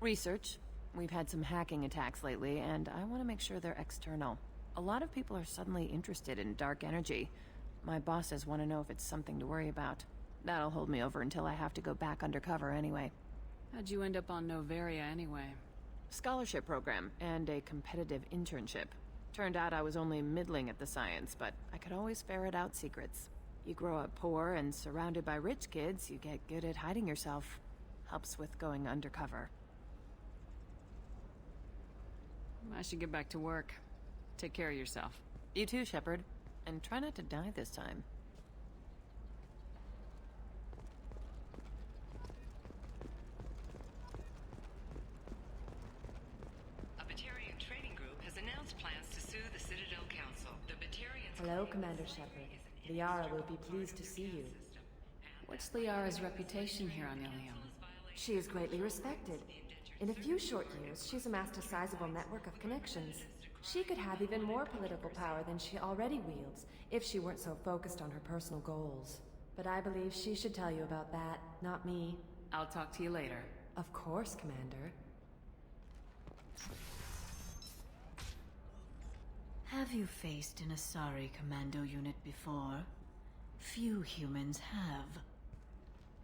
Research. We've had some hacking attacks lately, and I want to make sure they're external. A lot of people are suddenly interested in dark energy. My bosses want to know if it's something to worry about. That'll hold me over until I have to go back undercover anyway. How'd you end up on Noveria anyway? Scholarship program and a competitive internship. Turned out I was only middling at the science, but I could always ferret out secrets. You grow up poor and surrounded by rich kids, you get good at hiding yourself. Helps with going undercover. I should get back to work. Take care of yourself. You too, Shepard. And try not to die this time. A Batarian training group has announced plans to sue the Citadel Council. The Batarians... Hello, Commander Shepard. Liara will be pleased to see you. What's Liara's reputation here on Ilium? She is greatly respected. In a few short years, she's amassed a sizable network of connections. She could have even more political power than she already wields, if she weren't so focused on her personal goals. But I believe she should tell you about that, not me. I'll talk to you later. Of course, Commander. Have you faced an Asari commando unit before? Few humans have.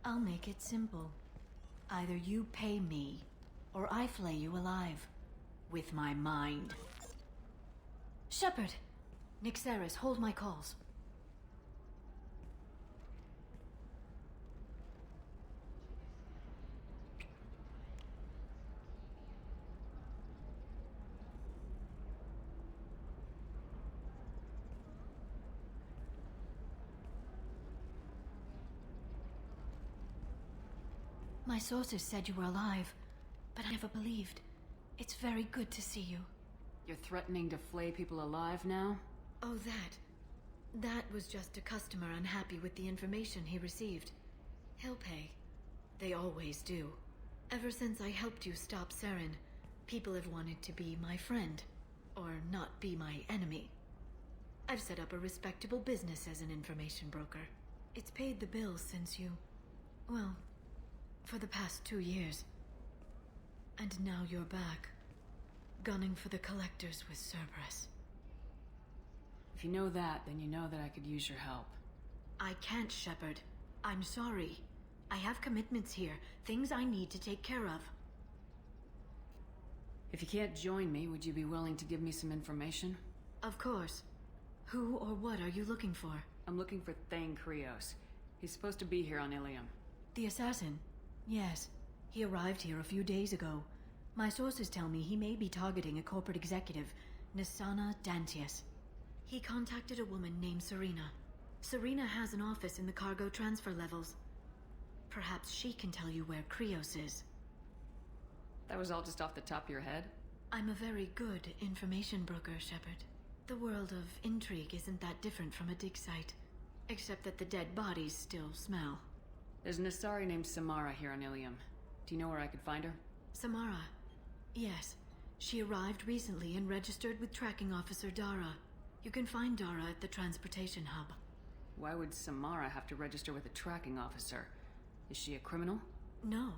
I'll make it simple. Either you pay me, or I flay you alive. With my mind. Shepard! Nixeris, hold my calls. My sources said you were alive, but I never believed. It's very good to see you. You're threatening to flay people alive now? Oh, that was just a customer unhappy with the information he received. He'll pay. They always do. Ever since I helped you stop Saren, people have wanted to be my friend, or not be my enemy. I've set up a respectable business as an information broker. It's paid the bills since you... well, for the past 2 years. And now you're back, gunning for the Collectors with Cerberus. If you know that, then you know that I could use your help. I can't, Shepard. I'm sorry. I have commitments here, things I need to take care of. If you can't join me, would you be willing to give me some information? Of course. Who or what are you looking for? I'm looking for Thane Krios. He's supposed to be here on Ilium. The assassin? Yes. He arrived here a few days ago. My sources tell me he may be targeting a corporate executive, Nisana Dantius. He contacted a woman named Serena. Serena has an office in the cargo transfer levels. Perhaps she can tell you where Krios is. That was all just off the top of your head? I'm a very good information broker, Shepard. The world of intrigue isn't that different from a dig site, except that the dead bodies still smell. There's an Asari named Samara here on Ilium. Do you know where I could find her? Samara? Yes. She arrived recently and registered with Tracking Officer Dara. You can find Dara at the transportation hub. Why would Samara have to register with a tracking officer? Is she a criminal? No.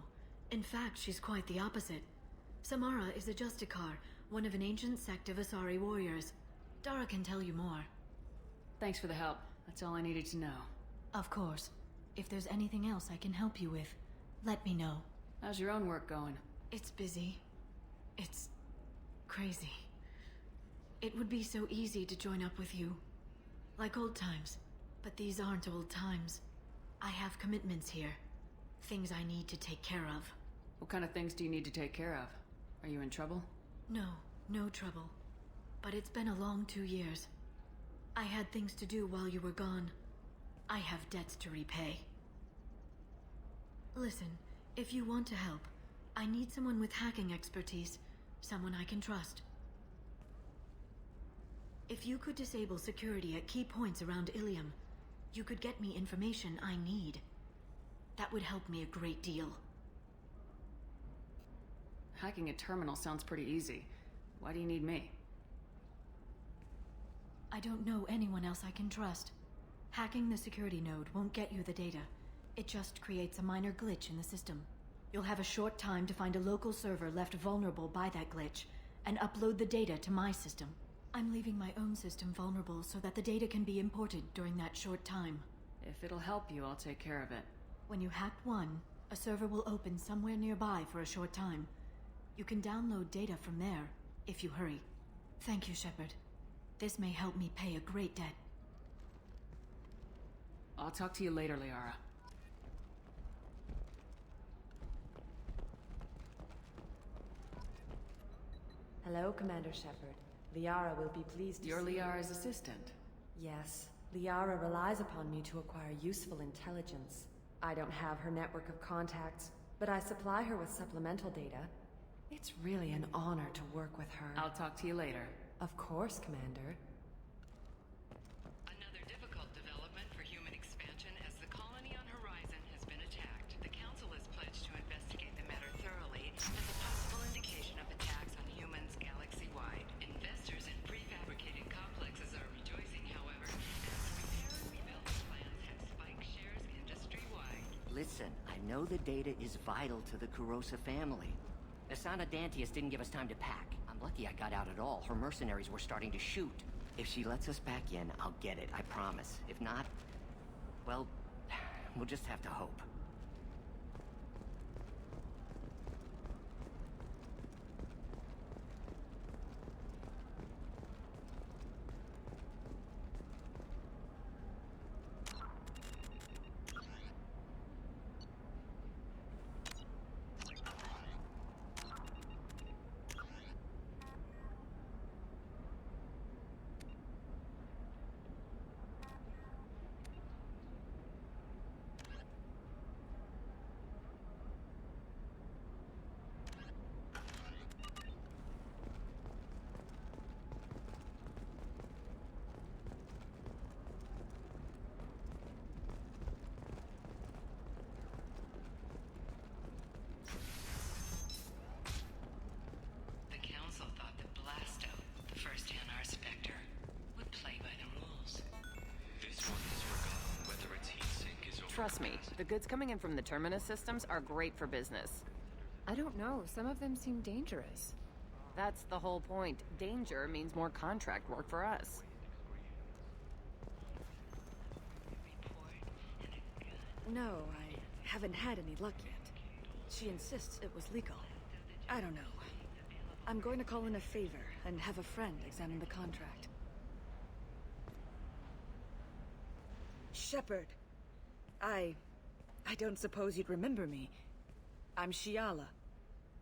In fact, she's quite the opposite. Samara is a Justicar, one of an ancient sect of Asari warriors. Dara can tell you more. Thanks for the help. That's all I needed to know. Of course. If there's anything else I can help you with, let me know. How's your own work going? It's busy. It's crazy. It would be so easy to join up with you. Like old times. But these aren't old times. I have commitments here. Things I need to take care of. What kind of things do you need to take care of? Are you in trouble? No, no trouble. But it's been a long 2 years. I had things to do while you were gone. I have debts to repay. Listen, if you want to help, I need someone with hacking expertise. Someone I can trust. If you could disable security at key points around Ilium, you could get me information I need. That would help me a great deal. Hacking a terminal sounds pretty easy. Why do you need me? I don't know anyone else I can trust. Hacking the security node won't get you the data. It just creates a minor glitch in the system. You'll have a short time to find a local server left vulnerable by that glitch, and upload the data to my system. I'm leaving my own system vulnerable so that the data can be imported during that short time. If it'll help you, I'll take care of it. When you hack one, a server will open somewhere nearby for a short time. You can download data from there, if you hurry. Thank you, Shepard. This may help me pay a great debt. I'll talk to you later, Liara. Hello, Commander Shepard. Liara will be pleased to You're see Liara's assistant. Yes. Liara relies upon me to acquire useful intelligence. I don't have her network of contacts, but I supply her with supplemental data. It's really an honor to work with her. I'll talk to you later. Of course, Commander. Another difficult development for human expansion as the colony on Horizon has been attacked. The Council has pledged to investigate the matter thoroughly as a possible indication of attacks on humans galaxy-wide. Investors in prefabricated complexes are rejoicing, however, as repair and rebuild plans have spiked shares industry-wide. Listen, I know the data is vital to the Kurosa family. Asana Dantius didn't give us time to pack. I'm lucky I got out at all. Her mercenaries were starting to shoot. If she lets us back in, I'll get it, I promise. If not, well, we'll just have to hope. Trust me, the goods coming in from the Terminus systems are great for business. I don't know, some of them seem dangerous. That's the whole point. Danger means more contract work for us. No, I haven't had any luck yet. She insists it was legal. I don't know. I'm going to call in a favor and have a friend examine the contract. Shepard! I don't suppose you'd remember me. I'm Shiala.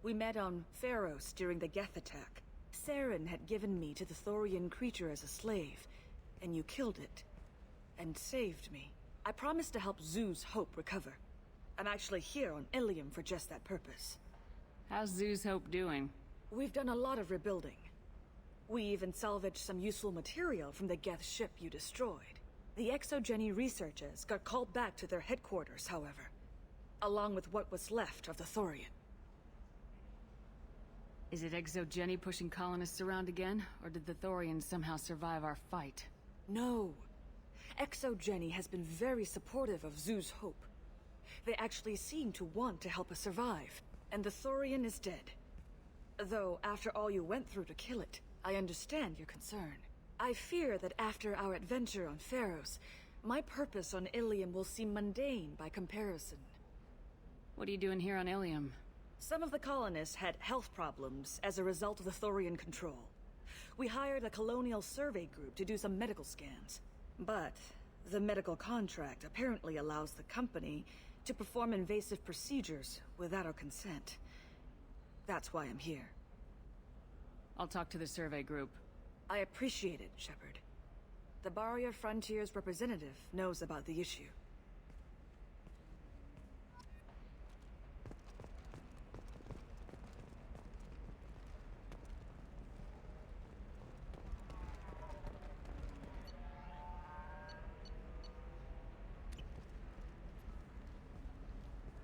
We met on Pharos during the Geth attack. Saren had given me to the Thorian creature as a slave, and you killed it. And saved me. I promised to help Zoo's Hope recover. I'm actually here on Ilium for just that purpose. How's Zoo's Hope doing? We've done a lot of rebuilding. We even salvaged some useful material from the Geth ship you destroyed. The S.J의 researchers got called back to their headquarters, however, along with what was left of the Thorian. Is it S.J의 pushing colonists around again, or did the Thorians somehow survive our fight? No. S.J의 has been very supportive of Zoo's Hope. They actually seem to want to help us survive, and the Thorian is dead. Though, after all you went through to kill it, I understand your concern. I fear that after our adventure on Pharos, my purpose on Ilium will seem mundane by comparison. What are you doing here on Ilium? Some of the colonists had health problems as a result of the Thorian control. We hired a colonial survey group to do some medical scans. But the medical contract apparently allows the company to perform invasive procedures without our consent. That's why I'm here. I'll talk to the survey group. I appreciate it, Shepard. The Barrier Frontiers representative knows about the issue.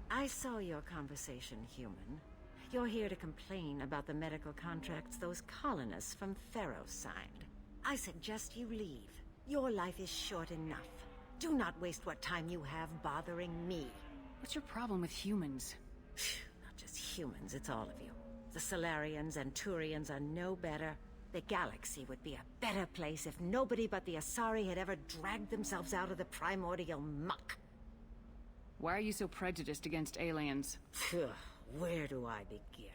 I saw your conversation, human. You're here to complain about the medical contracts those colonists from Pharos signed. I suggest you leave. Your life is short enough. Do not waste what time you have bothering me. What's your problem with humans? Not just humans, it's all of you. The Solarians and Turians are no better. The galaxy would be a better place if nobody but the Asari had ever dragged themselves out of the primordial muck. Why are you so prejudiced against aliens? Where do I begin?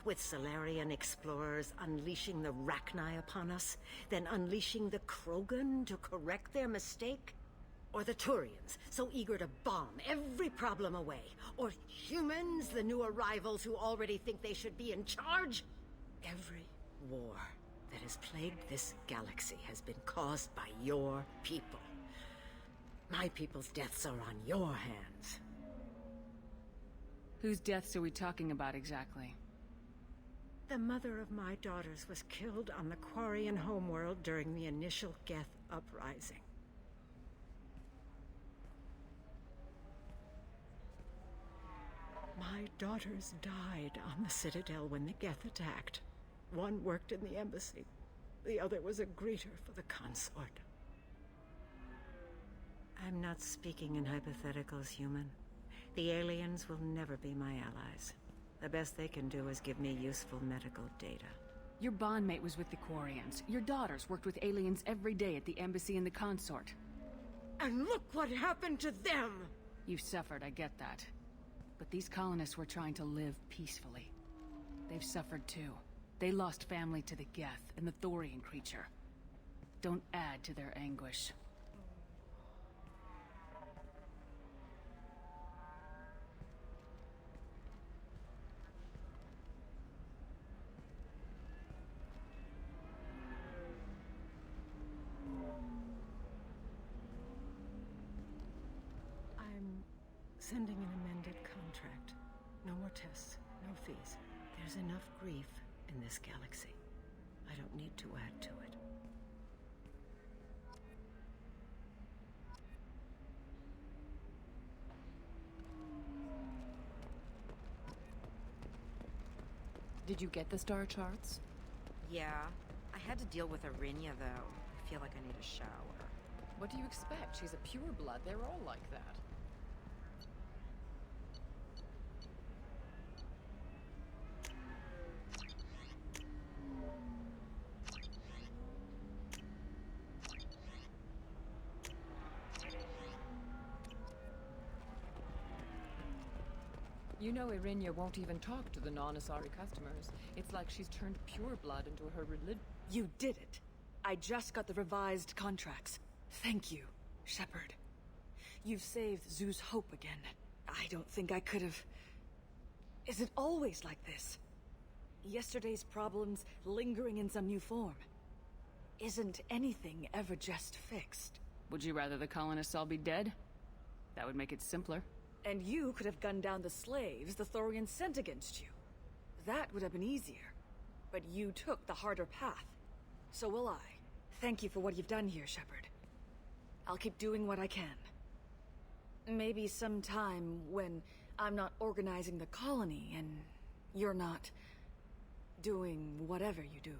With Solarian explorers unleashing the Rachni upon us, then unleashing the Krogan to correct their mistake? Or the Turians, so eager to bomb every problem away? Or humans, the new arrivals who already think they should be in charge? Every war that has plagued this galaxy has been caused by your people. My people's deaths are on your hands. Whose deaths are we talking about exactly? The mother of my daughters was killed on the Quarian homeworld during the initial Geth uprising. My daughters died on the Citadel when the Geth attacked. One worked in the embassy. The other was a greeter for the consort. I'm not speaking in hypotheticals, human. The aliens will never be my allies. The best they can do is give me useful medical data. Your bondmate was with the Quarians. Your daughters worked with aliens every day at the embassy and the consort. And look what happened to them! You suffered, I get that. But these colonists were trying to live peacefully. They've suffered too. They lost family to the Geth and the Thorian creature. Don't add to their anguish. I'm sending an amended contract. No more tests, no fees. There's enough grief in this galaxy. I don't need to add to it. Did you get the star charts? Yeah. I had to deal with Arinya, though. I feel like I need a shower. What do you expect? She's a pureblood. They're all like that. You know Irinya won't even talk to the non-Asari customers. It's like she's turned pureblood into her religion. You did it. I just got the revised contracts. Thank you, Shepard. You've saved Zoo's hope again. I don't think I could have... Is it always like this? Yesterday's problems lingering in some new form. Isn't anything ever just fixed? Would you rather the colonists all be dead? That would make it simpler. And you could have gunned down the slaves the Thorians sent against you. That would have been easier. But you took the harder path. So will I. Thank you for what you've done here, Shepard. I'll keep doing what I can. Maybe sometime when I'm not organizing the colony and you're not doing whatever you do.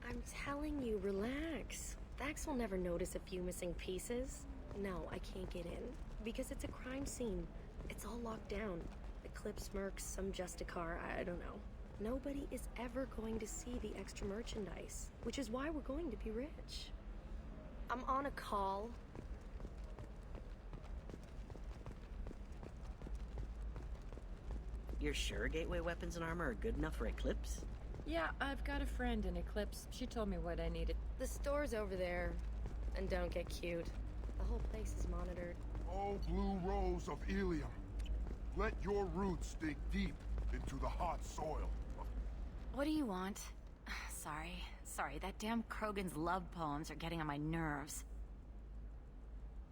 I'm telling you, relax. Vax will never notice a few missing pieces. No, I can't get in. Because it's a crime scene. It's all locked down. Eclipse mercs, some Justicar, I don't know. Nobody is ever going to see the extra merchandise. Which is why we're going to be rich. I'm on a call. You're sure gateway weapons and armor are good enough for Eclipse? Yeah, I've got a friend in Eclipse. She told me what I needed. The store's over there. And don't get cute. The whole place is monitored. Oh, blue rose of Ilium. Let your roots dig deep into the hot soil. What do you want? Sorry, that damn Krogan's love poems are getting on my nerves.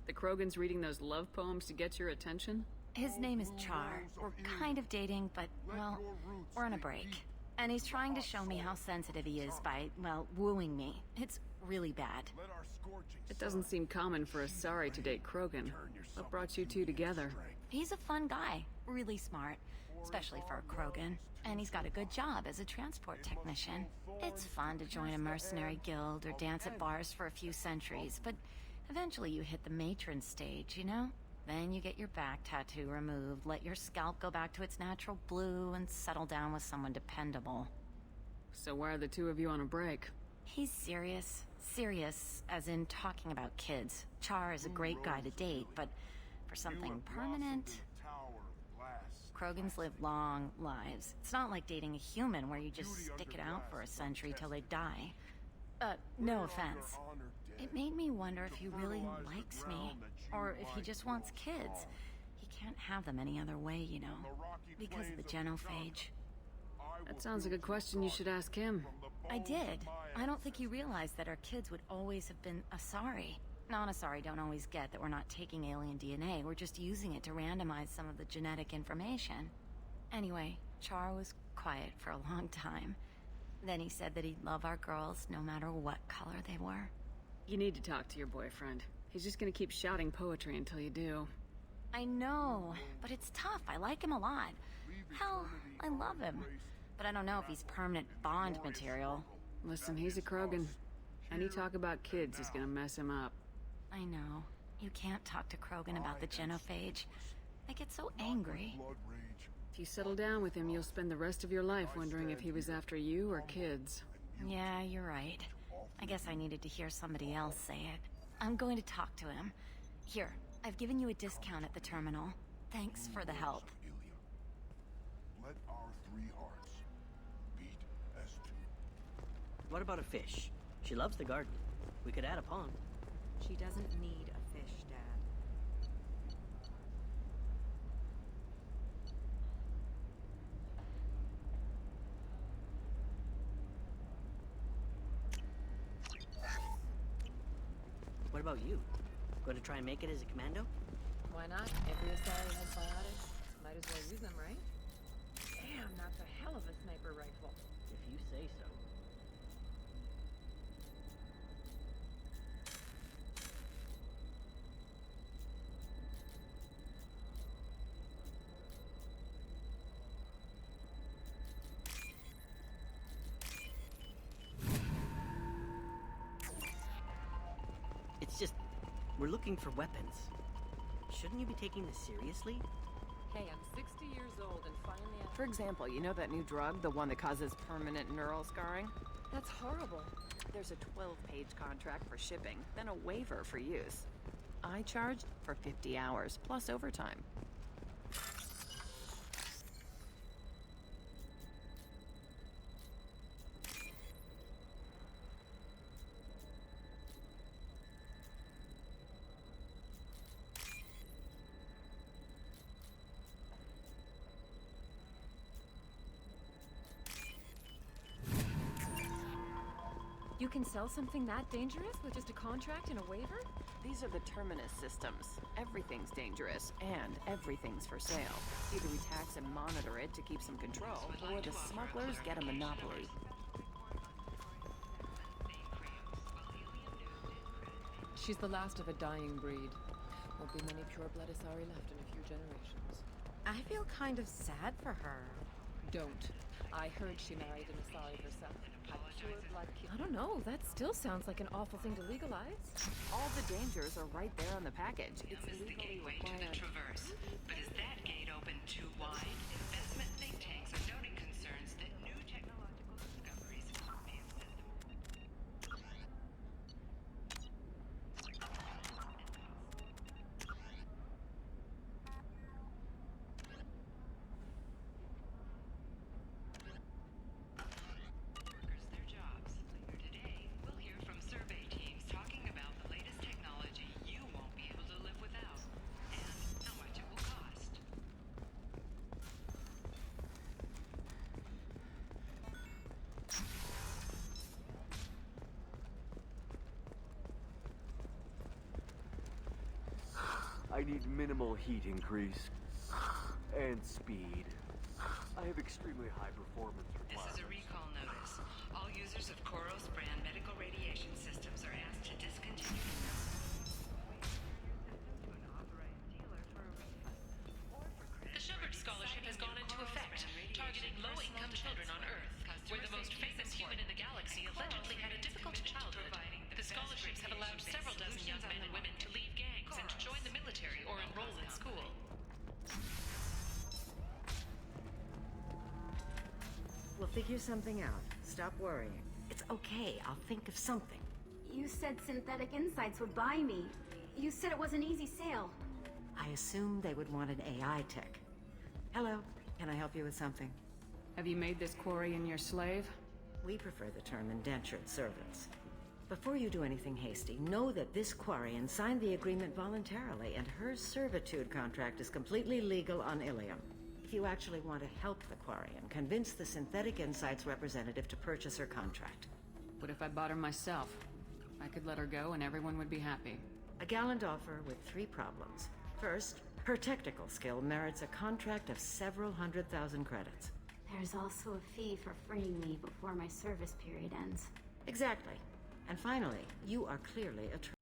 The Krogan's reading those love poems to get your attention? His name is Char. We're kind of dating, but, well, we're on a break. And he's trying to show me how sensitive he is by, well, wooing me. It's really bad. It doesn't seem common for Asari to date Krogan. What brought you two together? He's a fun guy, really smart, especially for a Krogan. And he's got a good job as a transport technician. It's fun to join a mercenary guild or dance at bars for a few centuries, but eventually you hit the matron stage, you know? Then you get your back tattoo removed, let your scalp go back to its natural blue, and settle down with someone dependable. So why are the two of you on a break? He's serious. Serious, as in talking about kids. Char is a great guy to date, but for something permanent... Krogans live long lives. It's not like dating a human where you just stick it out for a century till they die. No offense. It made me wonder if he really likes me, or if he just wants kids. He can't have them any other way, you know, because of the genophage. That sounds like a question you should ask him. I did. I don't think he realized that our kids would always have been Asari. Non-Asari don't always get that we're not taking alien DNA, we're just using it to randomize some of the genetic information. Anyway, Char was quiet for a long time. Then he said that he'd love our girls no matter what color they were. You need to talk to your boyfriend. He's just gonna keep shouting poetry until you do. I know, but it's tough. I like him a lot. Hell, I love him. But I don't know if he's permanent Bond material. Listen, he's a Krogan. Any talk about kids is gonna mess him up. I know. You can't talk to Krogan about the genophage. I get so angry. If you settle down with him, you'll spend the rest of your life wondering if he was after you or kids. Yeah, you're right. I guess I needed to hear somebody else say it. I'm going to talk to him. Here, I've given you a discount at the terminal. Thanks for the help. Let our three hearts beat as two. What about a fish? She loves the garden. We could add a pond. She doesn't need a fish, Dad. What about you? Going to try and make it as a commando? Why not? Every Asari has biotics. Might as well use them, right? Damn, that's a hell of a sniper rifle. If you say so. It's just, we're looking for weapons. Shouldn't you be taking this seriously? Hey, I'm 60 years old and finally... For example, you know that new drug, the one that causes permanent neural scarring? That's horrible. There's a 12-page contract for shipping, then a waiver for use. I charged for 50 hours, plus overtime. You can sell something that dangerous with just a contract and a waiver? These are the Terminus systems. Everything's dangerous, and everything's for sale. Either we tax and monitor it to keep some control, or the smugglers get a monopoly. She's the last of a dying breed. Won't be many pure-blood Asari left in a few generations. I feel kind of sad for her. Don't. I heard she married an Asari herself. I don't know, that still sounds like an awful thing to legalize. All the dangers are right there on the package. It's the gateway to the Traverse. But is that gate open too wide? Investment think tanks are noting concerns that new technological discoveries may have set them. I need minimal heat increase. And speed. I have extremely high performance requirements. This is a recall notice. All users of Koros brand medical radiation systems are asked to discontinue. The Shepard Scholarship has gone into effect, targeting low-income children on Earth, where the most famous human in the galaxy allegedly had a difficult childhood. The scholarships have allowed several dozen young men and women to leave gangs and to join the military or enroll in school. We'll figure something out. Stop worrying. It's okay. I'll think of something. You said Synthetic Insights would buy me. You said it was an easy sale. I assumed they would want an AI tech. Hello, can I help you with something? Have you made this Quarian your slave? We prefer the term indentured servants. Before you do anything hasty, know that this Quarian signed the agreement voluntarily, and her servitude contract is completely legal on Ilium. If you actually want to help the Quarian, convince the Synthetic Insights representative to purchase her contract. What if I bought her myself? I could let her go and everyone would be happy. A gallant offer with 3 problems. First, her technical skill merits a contract of several 100,000 credits. There's also a fee for freeing me before my service period ends. Exactly. And finally, you are clearly a